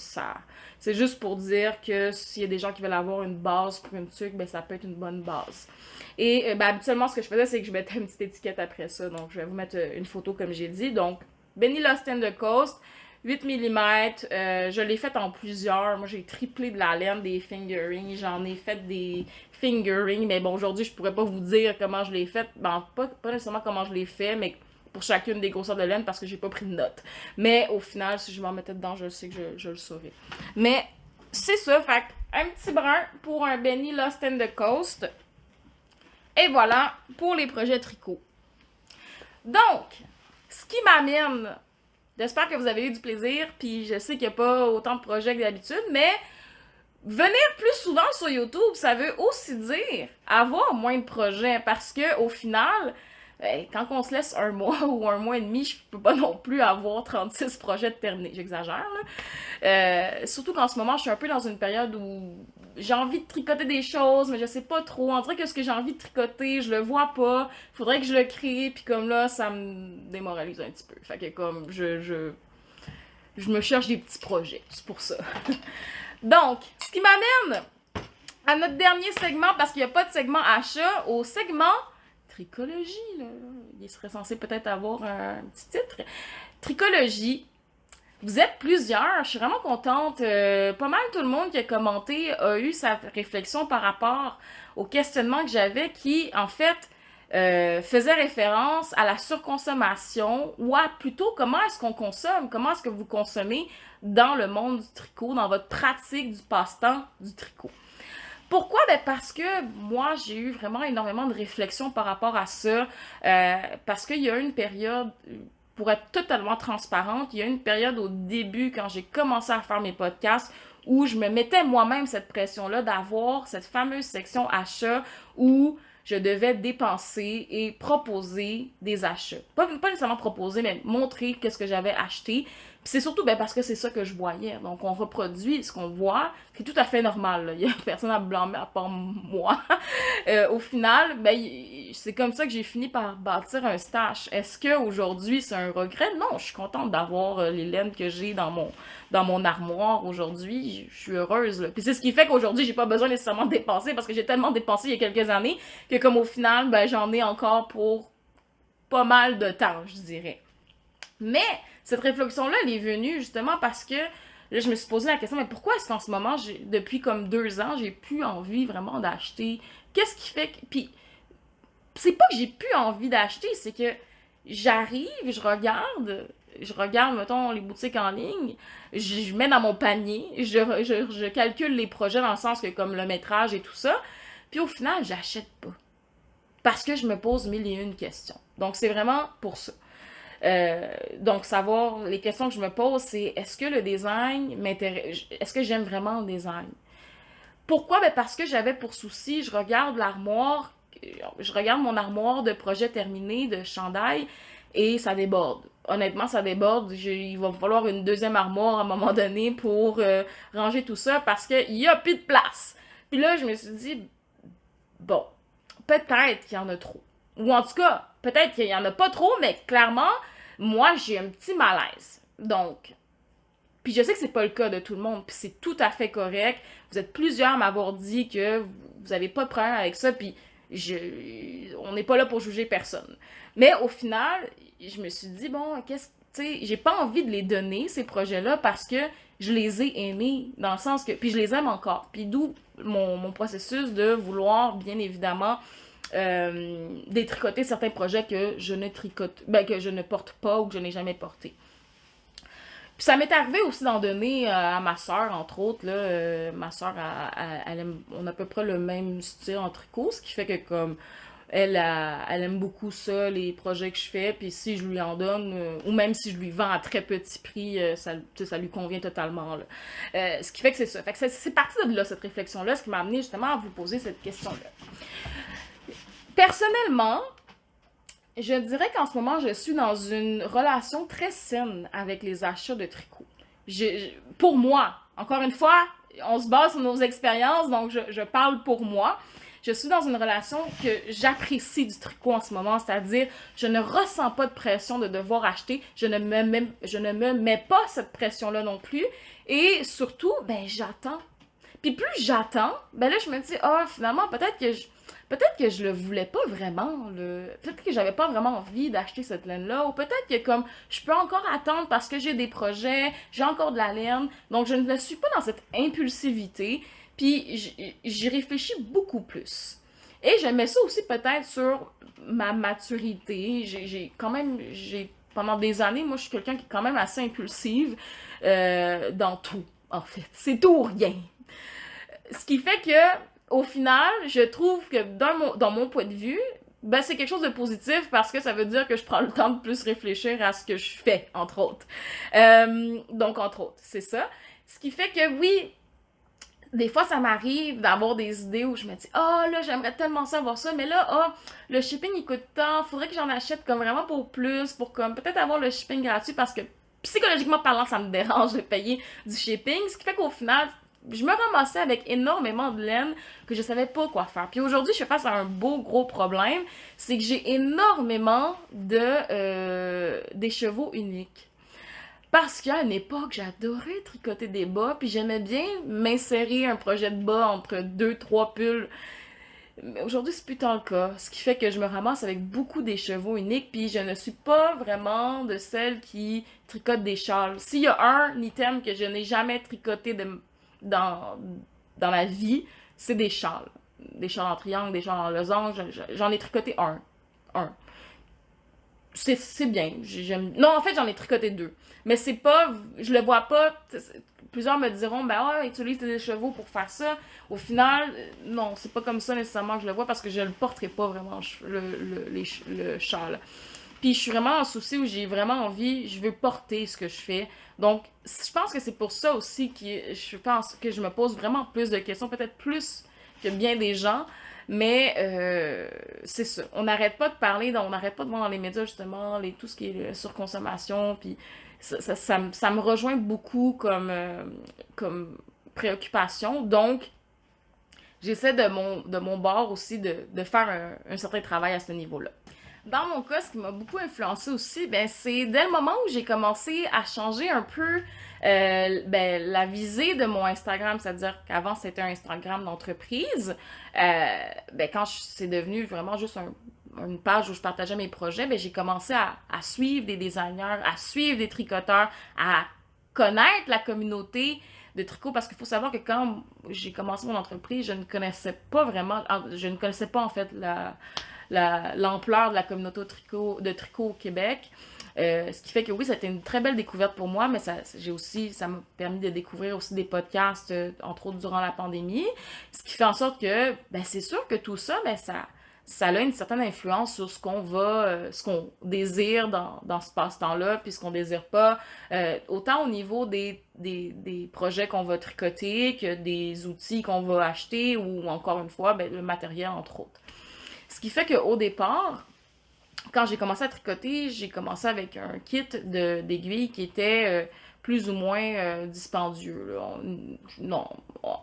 C'est juste pour dire que s'il y a des gens qui veulent avoir une base pour une tuque, ben ça peut être une bonne base. Et ben, habituellement, ce que je faisais, c'est que je mettais une petite étiquette après ça. Donc je vais vous mettre une photo comme j'ai dit. Donc, Benny Lost in the Coast, 8 mm, je l'ai fait en plusieurs. Moi, j'ai triplé de la laine des fingerings. J'en ai fait des fingerings. Mais bon, aujourd'hui, je pourrais pas vous dire comment je l'ai fait. Ben, pas nécessairement comment je l'ai fait, mais pour chacune des grosseurs de laine parce que j'ai pas pris de notes. Mais au final, si je m'en mettais dedans, je sais que je le saurais. Mais c'est ça, fait un petit brun pour un Benny Lost in the Coast. Et voilà pour les projets tricot. Donc, ce qui m'amène, j'espère que vous avez eu du plaisir, puis je sais qu'il n'y a pas autant de projets que d'habitude, mais venir plus souvent sur YouTube, ça veut aussi dire avoir moins de projets, parce que au final, quand on se laisse un mois ou un mois et demi, je peux pas non plus avoir 36 projets de terminés. J'exagère, là. Surtout qu'en ce moment, je suis un peu dans une période où j'ai envie de tricoter des choses, mais je sais pas trop. On dirait que ce que j'ai envie de tricoter, je le vois pas. Faudrait que je le crée, puis comme là, ça me démoralise un petit peu. Fait que comme, je me cherche des petits projets. C'est pour ça. Donc, ce qui m'amène à notre dernier segment, parce qu'il n'y a pas de segment achat, au segment tricologie, là. Il serait censé peut-être avoir un petit titre. Tricologie. Vous êtes plusieurs, je suis vraiment contente. Pas mal tout le monde qui a commenté a eu sa réflexion par rapport au questionnement que j'avais qui, en fait, faisait référence à la surconsommation ou à plutôt comment est-ce qu'on consomme, comment est-ce que vous consommez dans le monde du tricot, dans votre pratique du passe-temps du tricot. Pourquoi? Ben parce que moi, j'ai eu vraiment énormément de réflexions par rapport à ça, parce qu'il y a une période, pour être totalement transparente, il y a une période au début, quand j'ai commencé à faire mes podcasts, où je me mettais moi-même cette pression-là d'avoir cette fameuse section achat où je devais dépenser et proposer des achats. Pas nécessairement proposer, mais montrer qu'est-ce que j'avais acheté. Puis c'est surtout parce que c'est ça que je voyais. Donc on reproduit ce qu'on voit, qui est tout à fait normal. Là. Il n'y a personne à blâmer à part moi. Au final, c'est comme ça que j'ai fini par bâtir un stash. Est-ce qu'aujourd'hui c'est un regret? Non, je suis contente d'avoir les laines que j'ai dans mon armoire aujourd'hui. Je suis heureuse. Là. Puis c'est ce qui fait qu'aujourd'hui, j'ai pas besoin nécessairement de dépenser parce que j'ai tellement dépensé il y a quelques années que comme au final, j'en ai encore pour pas mal de temps, je dirais. Mais cette réflexion-là, elle est venue justement parce que là, je me suis posé la question, mais pourquoi est-ce qu'en ce moment, depuis comme 2 ans, j'ai plus envie vraiment d'acheter? Qu'est-ce qui fait que... Puis, c'est pas que j'ai plus envie d'acheter, c'est que j'arrive, je regarde, mettons, les boutiques en ligne, je mets dans mon panier, je calcule les projets dans le sens que comme le métrage et tout ça, puis au final, j'achète pas. Parce que je me pose mille et une questions. Donc, c'est vraiment pour ça. Donc, savoir, les questions que je me pose, c'est est-ce que le design m'intéresse, est-ce que j'aime vraiment le design? Pourquoi? Ben parce que j'avais pour souci, je regarde mon armoire de projets terminés, de chandail, et ça déborde. Honnêtement, ça déborde. Il va falloir une deuxième armoire à un moment donné pour ranger tout ça parce qu'il n'y a plus de place. Puis là, je me suis dit, bon, peut-être qu'il y en a trop. Ou en tout cas, peut-être qu'il y en a pas trop, mais clairement, moi, j'ai un petit malaise. Donc, puis je sais que c'est pas le cas de tout le monde, puis c'est tout à fait correct. Vous êtes plusieurs à m'avoir dit que vous avez pas de problème avec ça, puis on n'est pas là pour juger personne. Mais au final, je me suis dit, bon, tu sais, j'ai pas envie de les donner, ces projets-là, parce que je les ai aimés, dans le sens que, puis je les aime encore. Puis d'où mon processus de vouloir, bien évidemment, détricoter certains projets que je ne que je ne porte pas ou que je n'ai jamais porté. Puis ça m'est arrivé aussi d'en donner à ma soeur, entre autres. Là, ma soeur, on a à peu près le même style en tricot, ce qui fait que comme elle aime beaucoup ça, les projets que je fais. Puis si je lui en donne, ou même si je lui vends à très petit prix, ça lui convient totalement. Là. Ce qui fait que c'est ça. Fait que c'est parti de là, cette réflexion-là, ce qui m'a amené justement à vous poser cette question-là. Personnellement, Je dirais qu'en ce moment, je suis dans une relation très saine avec les achats de tricot. Pour moi, encore une fois, on se base sur nos expériences, donc je parle pour moi. Je suis dans une relation que j'apprécie du tricot en ce moment, c'est-à-dire je ne ressens pas de pression de devoir acheter, je ne me mets pas cette pression-là non plus, et surtout, ben j'attends. Puis plus j'attends, ben là je me dis, ah, finalement, peut-être que je le voulais pas vraiment, peut-être que j'avais pas vraiment envie d'acheter cette laine-là, ou peut-être que comme je peux encore attendre parce que j'ai des projets, j'ai encore de la laine, donc je ne suis pas dans cette impulsivité, puis j'y réfléchis beaucoup plus. Et je mets ça aussi peut-être sur ma maturité. Pendant des années, moi je suis quelqu'un qui est quand même assez impulsive dans tout, en fait. C'est tout ou rien. Ce qui fait que, au final, je trouve que dans mon point de vue, ben c'est quelque chose de positif parce que ça veut dire que je prends le temps de plus réfléchir à ce que je fais, entre autres. Donc, entre autres, c'est ça. Ce qui fait que, oui, des fois, ça m'arrive d'avoir des idées où je me dis, ah, oh, là, j'aimerais tellement savoir ça, mais là, ah, oh, le shipping, il coûte tant, faudrait que j'en achète comme vraiment pour plus, pour comme peut-être avoir le shipping gratuit parce que psychologiquement parlant, ça me dérange de payer du shipping, ce qui fait qu'au final, je me ramassais avec énormément de laine que je savais pas quoi faire. Puis aujourd'hui, je suis face à un beau gros problème, c'est que j'ai énormément d'écheveaux uniques. Parce qu'à une époque, j'adorais tricoter des bas, puis j'aimais bien m'insérer un projet de bas entre deux, trois pulls. Mais aujourd'hui, c'est plus tant le cas. Ce qui fait que je me ramasse avec beaucoup d'écheveaux uniques, puis je ne suis pas vraiment de celle qui tricote des châles. S'il y a un item que je n'ai jamais tricoté dans, dans la vie, c'est des châles. Des châles en triangle, des châles en losange. J'en ai tricoté un. Un. C'est bien. Non, en fait, j'en ai tricoté deux. Mais c'est pas. Je le vois pas. Plusieurs me diront, ben ouais, utilise tes chevaux pour faire ça. Au final, non, c'est pas comme ça nécessairement que je le vois parce que je le porterai pas vraiment, le châle. Puis je suis vraiment en souci où j'ai vraiment envie, je veux porter ce que je fais. Donc, je pense que c'est pour ça aussi que je pense que je me pose vraiment plus de questions, peut-être plus que bien des gens. Mais c'est ça. On n'arrête pas de parler, on n'arrête pas de voir dans les médias justement tout ce qui est surconsommation. Puis ça me rejoint beaucoup comme préoccupation. Donc, j'essaie de mon bord aussi de faire un certain travail à ce niveau-là. Dans mon cas, ce qui m'a beaucoup influencé aussi, ben, c'est dès le moment où j'ai commencé à changer un peu ben, la visée de mon Instagram, c'est-à-dire qu'avant c'était un Instagram d'entreprise, ben, quand c'est devenu vraiment juste une page où je partageais mes projets, ben, j'ai commencé à suivre des designers, à suivre des tricoteurs, à connaître la communauté de tricot parce qu'il faut savoir que quand j'ai commencé mon entreprise, je ne connaissais pas en fait l'ampleur de la communauté de tricot au Québec. Ce qui fait que oui, c'était une très belle découverte pour moi, mais ça m'a permis de découvrir aussi des podcasts, entre autres durant la pandémie. Ce qui fait en sorte que, ben, c'est sûr que tout ça, ben, ça a une certaine influence sur ce qu'on désire dans ce passe-temps-là, puis ce qu'on désire pas, autant au niveau des projets qu'on va tricoter que des outils qu'on va acheter ou encore une fois, ben, le matériel entre autres. Ce qui fait qu'au départ, quand j'ai commencé à tricoter, j'ai commencé avec un kit d'aiguilles qui était plus ou moins dispendieux. Là. Non,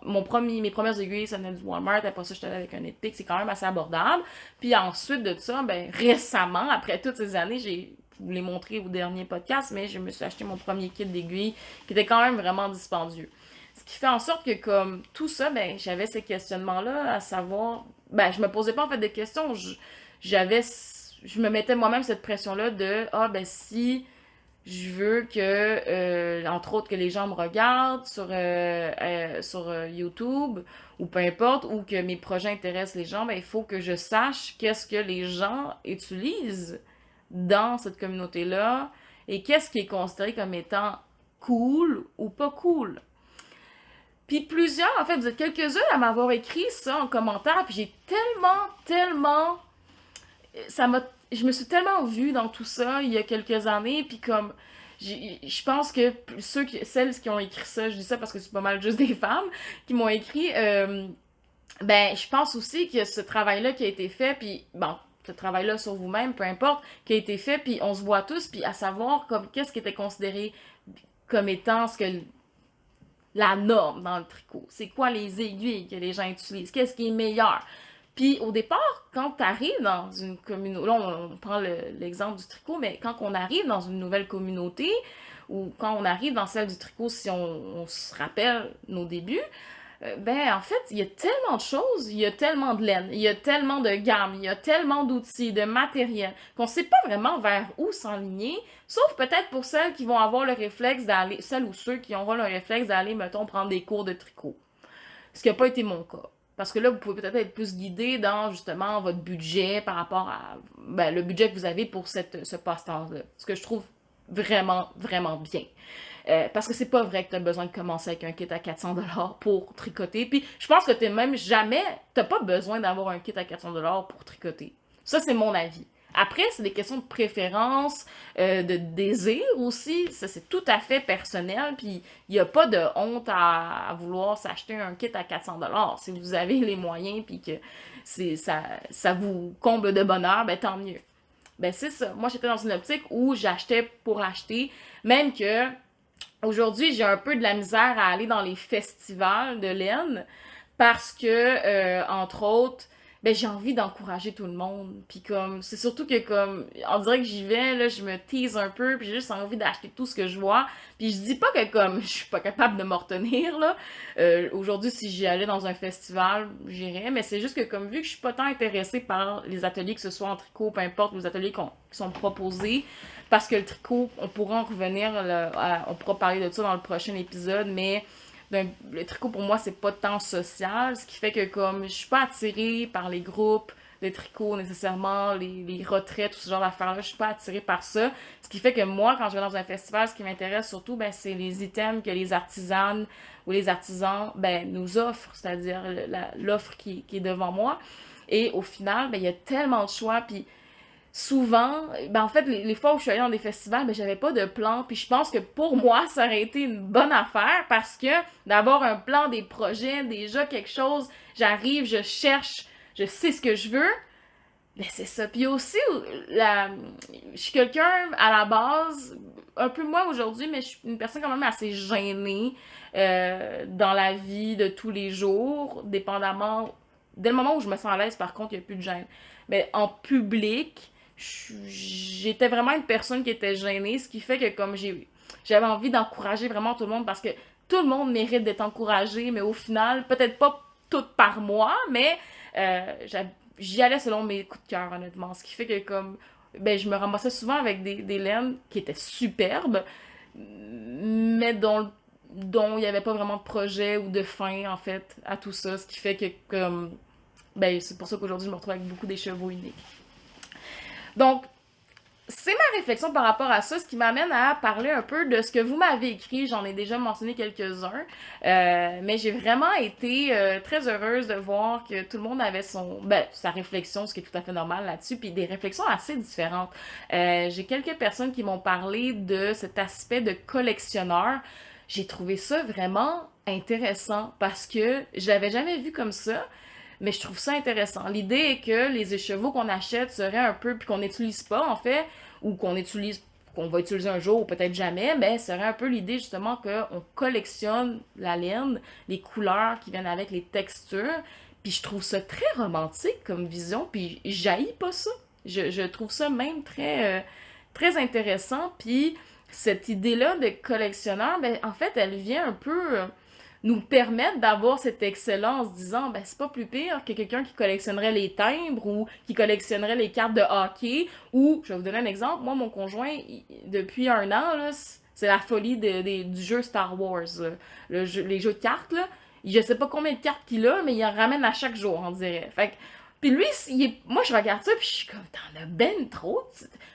mes premières aiguilles, ça venait du Walmart. Après ça, j'étais allée avec un Ethic. C'est quand même assez abordable. Puis ensuite de ça, ben, récemment, après toutes ces années, je vous l'ai montré au dernier podcast, mais je me suis acheté mon premier kit d'aiguilles qui était quand même vraiment dispendieux. Ce qui fait en sorte que comme tout ça, ben, j'avais ces questionnements-là à savoir... Ben, je me posais pas en fait de questions. Je me mettais moi-même cette pression-là de « Ah, ben si je veux que, entre autres, que les gens me regardent sur YouTube ou peu importe, ou que mes projets intéressent les gens, ben il faut que je sache qu'est-ce que les gens utilisent dans cette communauté-là et qu'est-ce qui est considéré comme étant cool ou pas cool. » Puis plusieurs, en fait, vous êtes quelques-uns à m'avoir écrit ça en commentaire, puis j'ai tellement je me suis tellement vue dans tout ça il y a quelques années, puis comme, je pense que celles qui ont écrit ça, je dis ça parce que c'est pas mal juste des femmes qui m'ont écrit, ben, je pense aussi que ce travail-là qui a été fait, puis bon, ce travail-là sur vous-même, peu importe, qui a été fait, puis on se voit tous, puis à savoir comme qu'est-ce qui était considéré comme étant ce que la norme dans le tricot. C'est quoi les aiguilles que les gens utilisent? Qu'est-ce qui est meilleur? Puis au départ, quand tu arrives dans une communauté, là on prend l'exemple du tricot, mais quand on arrive dans une nouvelle communauté, ou quand on arrive dans celle du tricot, si on se rappelle nos débuts, ben en fait, il y a tellement de choses, il y a tellement de laine, il y a tellement de gammes, il y a tellement d'outils, de matériel, qu'on sait pas vraiment vers où s'enligner, sauf peut-être pour celles qui vont avoir le réflexe d'aller, celles ou ceux qui auront le réflexe d'aller, mettons, prendre des cours de tricot. Ce qui n'a pas été mon cas. Parce que là, vous pouvez peut-être être plus guidé dans, justement, votre budget par rapport à ben, le budget que vous avez pour ce passe-temps-là. Ce que je trouve vraiment, vraiment bien. Parce que c'est pas vrai que tu as besoin de commencer avec un kit à 400$ pour tricoter. Puis je pense que t'as pas besoin d'avoir un kit à 400$ pour tricoter. Ça, c'est mon avis. Après, c'est des questions de préférence, de désir aussi. Ça, c'est tout à fait personnel. Puis, il n'y a pas de honte à vouloir s'acheter un kit à 400$. Si vous avez les moyens puis que ça vous comble de bonheur, ben tant mieux. Ben c'est ça. Moi, j'étais dans une optique où j'achetais pour acheter. Même que aujourd'hui, j'ai un peu de la misère à aller dans les festivals de laine parce que, entre autres, ben j'ai envie d'encourager tout le monde. Puis comme, c'est surtout que comme, on dirait que j'y vais, là, je me tease un peu, puis j'ai juste envie d'acheter tout ce que je vois. Puis je dis pas que comme, je suis pas capable de me retenir, là. Aujourd'hui, si j'y allais dans un festival, j'irais, mais c'est juste que comme, vu que je suis pas tant intéressée par les ateliers, que ce soit en tricot, peu importe, les ateliers qui sont proposés, parce que le tricot, on pourra en revenir, on pourra parler de ça dans le prochain épisode, mais le tricot pour moi c'est pas tant social, ce qui fait que comme je suis pas attirée par les groupes de tricot nécessairement, les retraites, tout ce genre d'affaires-là, je suis pas attirée par ça. Ce qui fait que moi, quand je vais dans un festival, ce qui m'intéresse surtout, ben, c'est les items que les artisanes ou les artisans ben, nous offrent, c'est-à-dire l'offre qui est devant moi. Et au final, ben, il y a tellement de choix, puis souvent, ben en fait, les fois où je suis allée dans des festivals, ben j'avais pas de plan, puis je pense que pour moi, ça aurait été une bonne affaire, parce que d'avoir un plan, des projets, déjà quelque chose, j'arrive, je cherche, je sais ce que je veux, ben c'est ça. Puis aussi, je suis quelqu'un, à la base, un peu moi aujourd'hui, mais je suis une personne quand même assez gênée dans la vie de tous les jours, dépendamment, dès le moment où je me sens à l'aise, par contre, il n'y a plus de gêne. Mais en public, j'étais vraiment une personne qui était gênée, ce qui fait que comme j'avais envie d'encourager vraiment tout le monde parce que tout le monde mérite d'être encouragé, mais au final, peut-être pas tout par moi, mais j'y allais selon mes coups de cœur, honnêtement. Ce qui fait que comme ben je me ramassais souvent avec des laines qui étaient superbes, mais dont il n'y avait pas vraiment de projet ou de fin en fait à tout ça, ce qui fait que comme ben c'est pour ça qu'aujourd'hui je me retrouve avec beaucoup des chevaux uniques. Donc, c'est ma réflexion par rapport à ça, ce qui m'amène à parler un peu de ce que vous m'avez écrit. J'en ai déjà mentionné quelques-uns, mais j'ai vraiment été très heureuse de voir que tout le monde avait sa réflexion, ce qui est tout à fait normal là-dessus, puis des réflexions assez différentes. J'ai quelques personnes qui m'ont parlé de cet aspect de collectionneur. J'ai trouvé ça vraiment intéressant parce que je l'avais jamais vu comme ça. Mais je trouve ça intéressant. L'idée est que les écheveaux qu'on achète seraient un peu, puis qu'on n'utilise pas en fait, ou qu'on va utiliser un jour ou peut-être jamais, mais serait un peu l'idée justement qu'on collectionne la laine, les couleurs qui viennent avec, les textures, puis je trouve ça très romantique comme vision, puis j'haïs pas ça. Je trouve ça même très intéressant, puis cette idée-là de collectionneur, ben en fait, elle vient un peu nous permettre d'avoir cette excellence, en se disant, ben, c'est pas plus pire que quelqu'un qui collectionnerait les timbres ou qui collectionnerait les cartes de hockey. Ou, je vais vous donner un exemple, moi, mon conjoint, depuis un an, là, c'est la folie du jeu Star Wars, les jeux de cartes, là. Je sais pas combien de cartes qu'il a, mais il en ramène à chaque jour, on dirait. Fait que, puis lui, moi, je regarde ça, puis je suis comme, t'en as ben trop.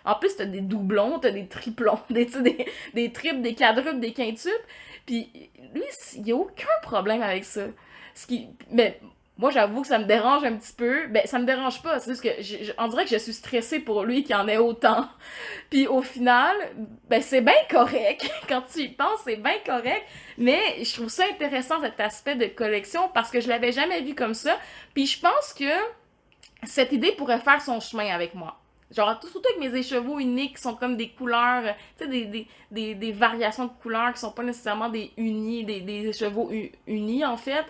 En plus, t'as des doublons, t'as des triplons, des triples, des quadruples, des quintuples. Puis lui, il n'y a aucun problème avec ça. Mais moi, j'avoue que ça me dérange un petit peu. Ben, ça me dérange pas. C'est juste que on dirait que je suis stressée pour lui qu'il en ait autant. Puis au final, ben c'est bien correct. Quand tu y penses, c'est bien correct. Mais je trouve ça intéressant, cet aspect de collection, parce que je l'avais jamais vu comme ça. Puis je pense que cette idée pourrait faire son chemin avec moi. Genre, surtout avec mes écheveaux uniques qui sont comme des couleurs, tu sais, des variations de couleurs qui sont pas nécessairement des unis, des écheveaux unis, en fait.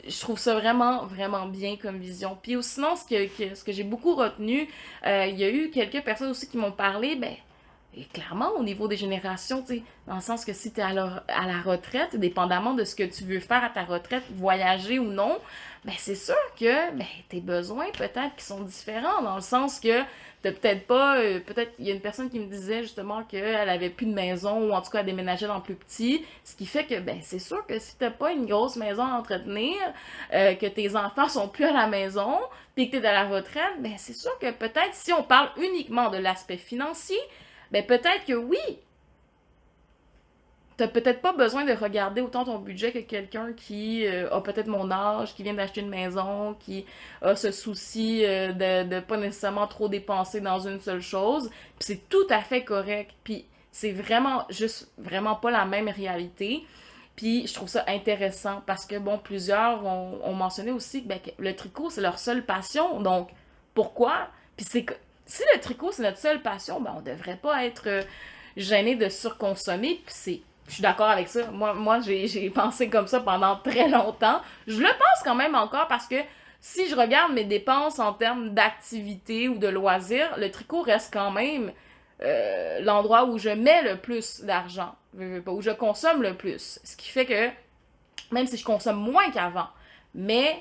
Je trouve ça vraiment, vraiment bien comme vision. Puis sinon, ce que j'ai beaucoup retenu, il y a eu quelques personnes aussi qui m'ont parlé, ben, et clairement, au niveau des générations, tu sais, dans le sens que si tu es à la retraite, dépendamment de ce que tu veux faire à ta retraite, voyager ou non, ben c'est sûr que ben, tes besoins peut-être qui sont différents, dans le sens que t'as peut-être pas, peut-être il y a une personne qui me disait justement qu'elle avait plus de maison ou en tout cas elle déménageait dans le plus petit, ce qui fait que ben c'est sûr que si t'as pas une grosse maison à entretenir, que tes enfants sont plus à la maison, puis que t'es à la retraite, ben c'est sûr que peut-être si on parle uniquement de l'aspect financier, ben peut-être que oui, t'as peut-être pas besoin de regarder autant ton budget que quelqu'un qui a peut-être mon âge, qui vient d'acheter une maison, qui a ce souci de pas nécessairement trop dépenser dans une seule chose. Puis c'est tout à fait correct. Puis c'est vraiment juste vraiment pas la même réalité. Puis je trouve ça intéressant parce que bon, plusieurs ont mentionné aussi ben, que le tricot c'est leur seule passion. Donc pourquoi? Puis c'est que si le tricot c'est notre seule passion, ben on devrait pas être gêné de surconsommer. Puis c'est je suis d'accord avec ça. Moi j'ai pensé comme ça pendant très longtemps. Je le pense quand même encore parce que si je regarde mes dépenses en termes d'activité ou de loisirs, le tricot reste quand même l'endroit où je mets le plus d'argent, où je consomme le plus. Ce qui fait que, même si je consomme moins qu'avant, mais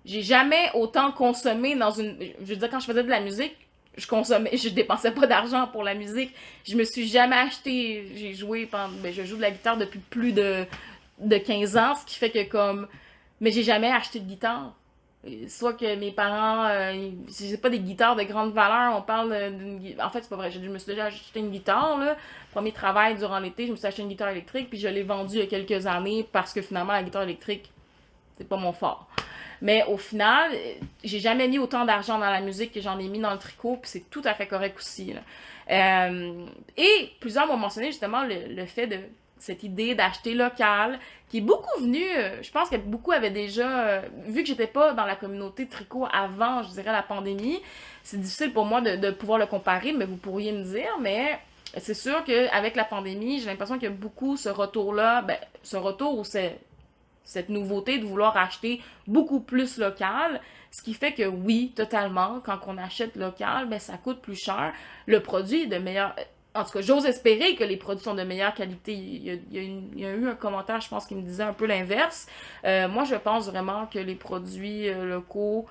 j'ai jamais autant consommé dans une... Je veux dire, quand je faisais de la musique, je dépensais pas d'argent pour la musique. Je me suis jamais acheté, je joue de la guitare depuis plus de 15 ans, ce qui fait que comme, mais j'ai jamais acheté de guitare. Soit que mes parents, c'est pas des guitares de grande valeur, on parle d'une... En fait, c'est pas vrai, je me suis déjà acheté une guitare, là. Premier travail durant l'été, je me suis acheté une guitare électrique, puis je l'ai vendue il y a quelques années parce que finalement, la guitare électrique, c'est pas mon fort. Mais au final, j'ai jamais mis autant d'argent dans la musique que j'en ai mis dans le tricot, puis c'est tout à fait correct aussi, là. Et plusieurs m'ont mentionné justement le fait de cette idée d'acheter local, qui est beaucoup venu, je pense que beaucoup avaient déjà, vu que j'étais pas dans la communauté de tricot avant, je dirais, la pandémie, c'est difficile pour moi de pouvoir le comparer, mais vous pourriez me dire, mais c'est sûr qu'avec la pandémie, j'ai l'impression qu'il y a beaucoup ce retour-là, ben, ce retour où c'est cette nouveauté de vouloir acheter beaucoup plus local, ce qui fait que oui, totalement, quand on achète local, ben ça coûte plus cher. Le produit est de meilleure... En tout cas, j'ose espérer que les produits sont de meilleure qualité. Il y a eu un commentaire, je pense, qui me disait un peu l'inverse. Moi, je pense vraiment que les produits locaux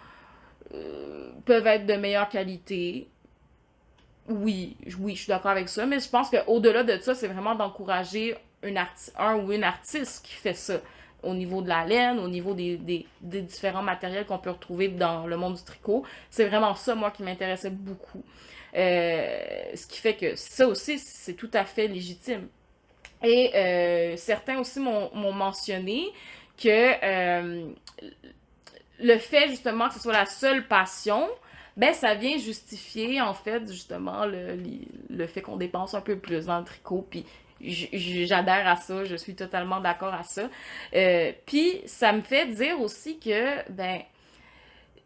peuvent être de meilleure qualité. Oui, oui, je suis d'accord avec ça, mais je pense qu'au-delà de ça, c'est vraiment d'encourager un ou une artiste qui fait ça au niveau de la laine, au niveau des différents matériels qu'on peut retrouver dans le monde du tricot. C'est vraiment ça, moi, qui m'intéressait beaucoup. Ce qui fait que ça aussi, c'est tout à fait légitime. Et certains aussi m'ont mentionné que le fait justement que ce soit la seule passion, ben ça vient justifier en fait justement le fait qu'on dépense un peu plus dans le tricot. Puis j'adhère à ça, je suis totalement d'accord à ça. Puis ça me fait dire aussi que ben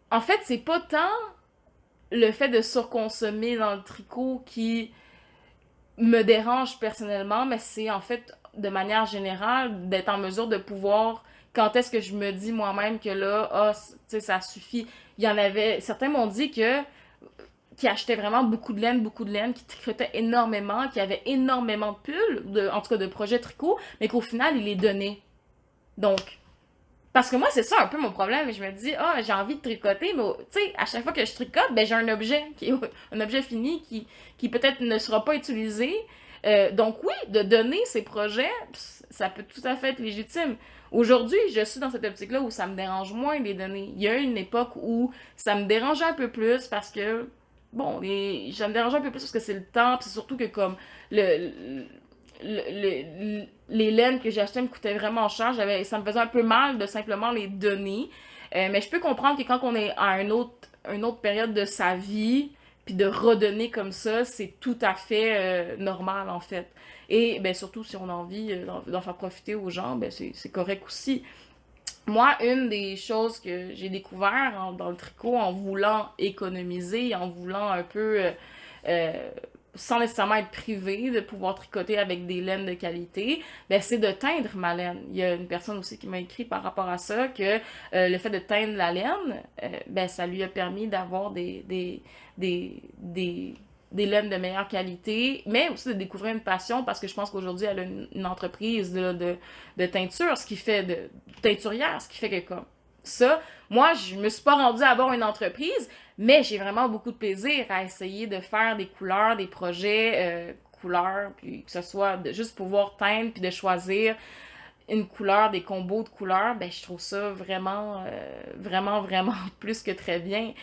en fait c'est pas tant le fait de surconsommer dans le tricot qui me dérange personnellement, mais c'est en fait de manière générale d'être en mesure de pouvoir quand est-ce que je me dis moi-même que là ah tu sais ça suffit. Il y en avait certains m'ont dit que qui achetaient vraiment beaucoup de laine, qui tricotaient énormément, qui avaient énormément de pulls, en tout cas de projets tricot, mais qu'au final, ils les donnaient. Donc, parce que moi, c'est ça un peu mon problème. Je me dis, ah, j'ai envie de tricoter, mais tu sais, à chaque fois que je tricote, ben j'ai un objet, un objet fini qui peut-être ne sera pas utilisé. Donc oui, de donner ces projets, ça peut tout à fait être légitime. Aujourd'hui, je suis dans cette optique-là où ça me dérange moins de les donner. Il y a eu une époque où ça me dérangeait un peu plus parce que, bon, ça me dérangeait un peu plus parce que c'est le temps, puis c'est surtout que comme le, les laines que j'achetais me coûtaient vraiment cher. Ça me faisait un peu mal de simplement les donner. Mais je peux comprendre que quand on est à une autre période de sa vie, puis de redonner comme ça, c'est tout à fait normal en fait. Et ben surtout si on a envie d'en faire profiter aux gens, ben c'est correct aussi. Moi, une des choses que j'ai découvert dans le tricot en voulant économiser, en voulant un peu, euh, sans nécessairement être privé, de pouvoir tricoter avec des laines de qualité, ben c'est de teindre ma laine. Il y a une personne aussi qui m'a écrit par rapport à ça que le fait de teindre la laine, ben ça lui a permis d'avoir des, des laines de meilleure qualité, mais aussi de découvrir une passion parce que je pense qu'aujourd'hui elle a une entreprise de teinture, ce qui fait de teinturière, ce qui fait que comme ça, moi je me suis pas rendue à avoir une entreprise, mais j'ai vraiment beaucoup de plaisir à essayer de faire des couleurs, des projets couleurs, puis que ce soit de juste pouvoir teindre puis de choisir une couleur, des combos de couleurs, ben je trouve ça vraiment, vraiment plus que très bien.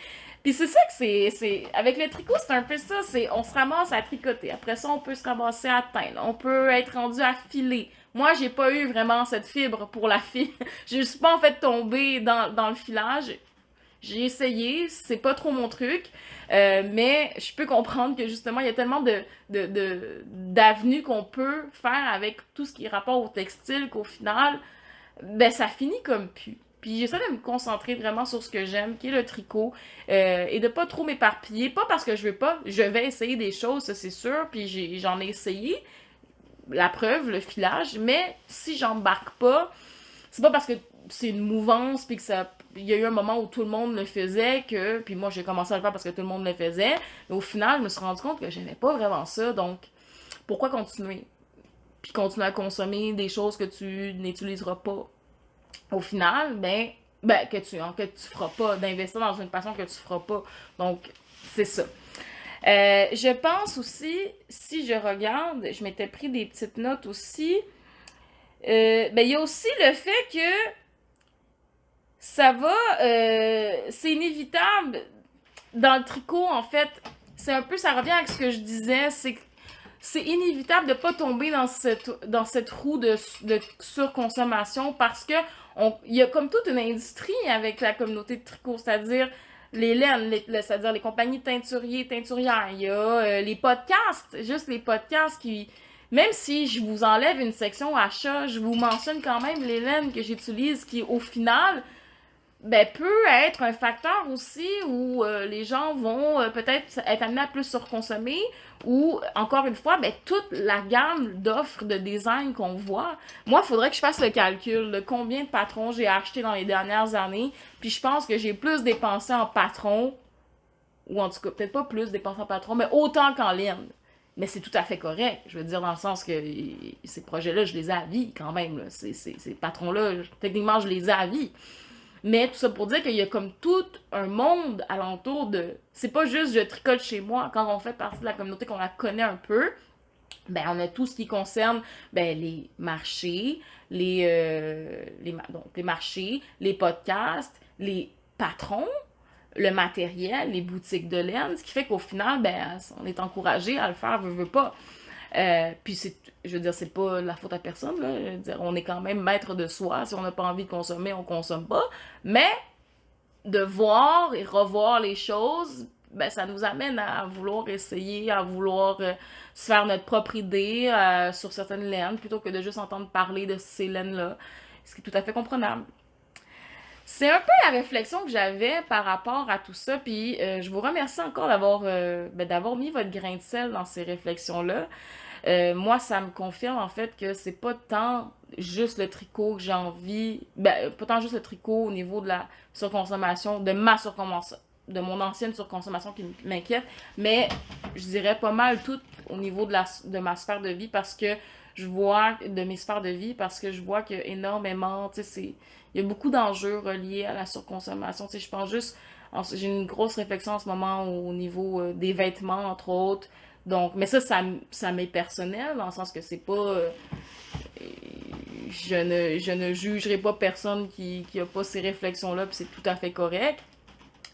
Puis c'est ça que avec le tricot, c'est un peu ça, on se ramasse à tricoter. Après ça, on peut se ramasser à teindre. On peut être rendu à filer. Moi, j'ai pas eu vraiment cette fibre pour la file. Je suis pas en fait tombée dans le filage. J'ai essayé, c'est pas trop mon truc, mais je peux comprendre que justement, il y a tellement d'avenues qu'on peut faire avec tout ce qui est rapport au textile qu'au final, ben ça finit comme pu. Puis j'essaie de me concentrer vraiment sur ce que j'aime, qui est le tricot, et de pas trop m'éparpiller. Pas parce que je veux pas, je vais essayer des choses, ça c'est sûr, puis j'en ai essayé, la preuve, le filage, mais si j'embarque pas, c'est pas parce que c'est une mouvance puis que ça il y a eu un moment où tout le monde le faisait que puis moi j'ai commencé à le faire parce que tout le monde le faisait, mais au final je me suis rendu compte que j'aimais pas vraiment ça, donc pourquoi continuer puis continuer à consommer des choses que tu n'utiliseras pas au final, que tu feras pas, d'investir dans une passion que tu feras pas, donc c'est ça. Je pense aussi, si je regarde, je m'étais pris des petites notes aussi. Il y a aussi le fait que ça va, c'est inévitable dans le tricot en fait. C'est un peu, ça revient avec ce que je disais, c'est inévitable de pas tomber dans cette roue de surconsommation parce que il y a comme toute une industrie avec la communauté de tricot, c'est-à-dire les laines, c'est-à-dire les compagnies de teinturiers, teinturières, il y a les podcasts, juste les podcasts qui, même si je vous enlève une section achat, je vous mentionne quand même les laines que j'utilise qui, au final, ben, peut être un facteur aussi où les gens vont peut-être être amenés à plus surconsommer ou, encore une fois, ben, toute la gamme d'offres de design qu'on voit. Moi, il faudrait que je fasse le calcul de combien de patrons j'ai acheté dans les dernières années, puis je pense que j'ai plus dépensé en patrons, ou en tout cas, peut-être pas plus dépensé en patrons, mais autant qu'en ligne. Mais c'est tout à fait correct. Je veux dire, dans le sens que ces projets-là, je les ai à vie quand même. Là. Ces patrons-là, techniquement, je les ai à vie. Mais tout ça pour dire qu'il y a comme tout un monde alentour de... C'est pas juste je tricote chez moi. Quand on fait partie de la communauté, qu'on la connaît un peu, ben on a tout ce qui concerne ben, les marchés, donc, les marchés, les podcasts, les patrons, le matériel, les boutiques de laine, ce qui fait qu'au final, ben, on est encouragé à le faire, veut pas. Puis je veux dire, c'est pas la faute à personne, là. Je veux dire, on est quand même maître de soi. Si on n'a pas envie de consommer, on consomme pas. Mais de voir et revoir les choses, ben ça nous amène à vouloir essayer, à vouloir se faire notre propre idée sur certaines laines, plutôt que de juste entendre parler de ces laines-là. Ce qui est tout à fait comprenable. C'est un peu la réflexion que j'avais par rapport à tout ça, puis je vous remercie encore d'avoir mis votre grain de sel dans ces réflexions-là. Moi, ça me confirme en fait que c'est pas tant juste le tricot que j'ai envie, ben, pas tant juste le tricot au niveau de la surconsommation, de ma surconsommation, de mon ancienne surconsommation qui m'inquiète, mais je dirais pas mal tout au niveau de ma sphère de vie parce que je vois, de mes sphères de vie, parce que je vois qu'il y a énormément, tu sais, il y a beaucoup d'enjeux reliés à la surconsommation, tu sais, je pense juste, j'ai une grosse réflexion en ce moment au niveau des vêtements, entre autres, donc, mais ça m'est personnel, dans le sens que c'est pas. Je ne jugerai pas personne qui a pas ces réflexions-là, puis c'est tout à fait correct.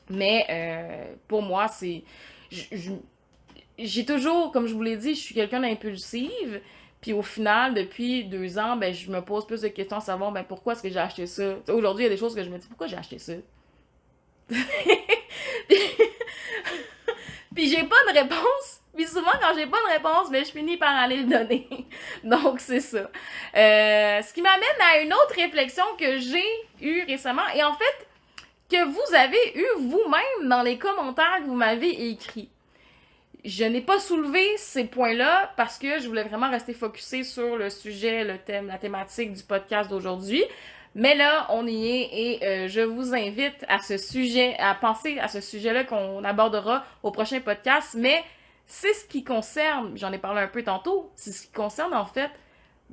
Mais pour moi, c'est. J'ai toujours, comme je vous l'ai dit, je suis quelqu'un d'impulsive. Puis au final, depuis 2 ans, ben, je me pose plus de questions à savoir ben, pourquoi est-ce que j'ai acheté ça. Aujourd'hui, il y a des choses que je me dis pourquoi j'ai acheté ça. puis, puis j'ai pas de réponse Puis souvent, quand j'ai pas de réponse, je finis par aller le donner. Donc, c'est ça. Ce qui m'amène à une autre réflexion que j'ai eue récemment, et en fait, que vous avez eu vous-même dans les commentaires que vous m'avez écrits. Je n'ai pas soulevé ces points-là parce que je voulais vraiment rester focusée sur le sujet, le thème, la thématique du podcast d'aujourd'hui. Mais là, on y est et je vous invite à penser à ce sujet-là qu'on abordera au prochain podcast. Mais c'est ce qui concerne, j'en ai parlé un peu tantôt, c'est ce qui concerne en fait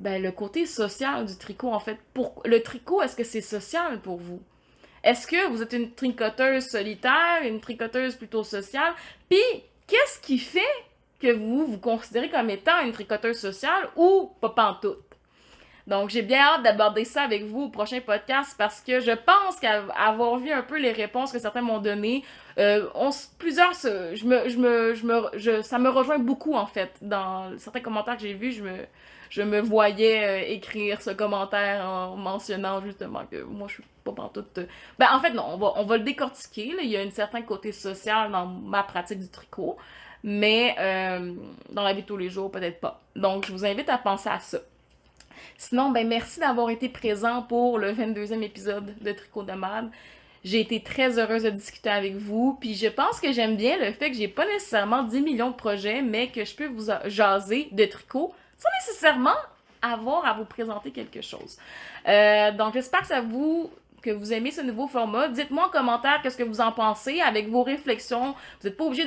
le côté social du tricot en fait. Le tricot, est-ce que c'est social pour vous? Est-ce que vous êtes une tricoteuse solitaire, une tricoteuse plutôt sociale? Puis, qu'est-ce qui fait que vous vous considérez comme étant une tricoteuse sociale ou pas pantoute? Donc, j'ai bien hâte d'aborder ça avec vous au prochain podcast parce que je pense qu'avoir vu un peu les réponses que certains m'ont données, ça me rejoint beaucoup en fait. Dans certains commentaires que j'ai vus, je me voyais écrire ce commentaire en mentionnant justement que moi je suis pas pantoute. En fait, non, on va le décortiquer. Là. Il y a un certain côté social dans ma pratique du tricot, mais dans la vie de tous les jours, peut-être pas. Donc, je vous invite à penser à ça. Sinon, merci d'avoir été présent pour le 22e épisode de Tricot Nomade. J'ai été très heureuse de discuter avec vous, puis je pense que j'aime bien le fait que j'ai pas nécessairement 10 millions de projets, mais que je peux vous jaser de tricot sans nécessairement avoir à vous présenter quelque chose. Donc j'espère que vous aimez ce nouveau format. Dites-moi en commentaire qu'est-ce que vous en pensez avec vos réflexions. Vous n'êtes pas obligé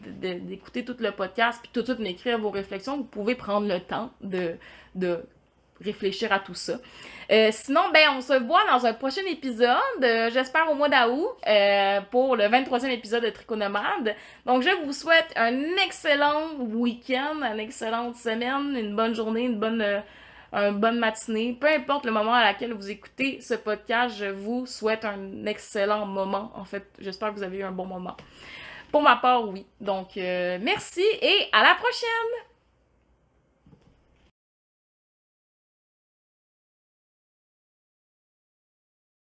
d'écouter tout le podcast puis tout de suite m'écrire vos réflexions. Vous pouvez prendre le temps de réfléchir à tout ça. Sinon, on se voit dans un prochain épisode, j'espère au mois d'août, pour le 23e épisode de Tricot Nomade. Donc, je vous souhaite un excellent week-end, une excellente semaine, une bonne journée, une bonne matinée. Peu importe le moment à laquelle vous écoutez ce podcast, je vous souhaite un excellent moment. En fait, j'espère que vous avez eu un bon moment. Pour ma part, oui. Donc, merci et à la prochaine!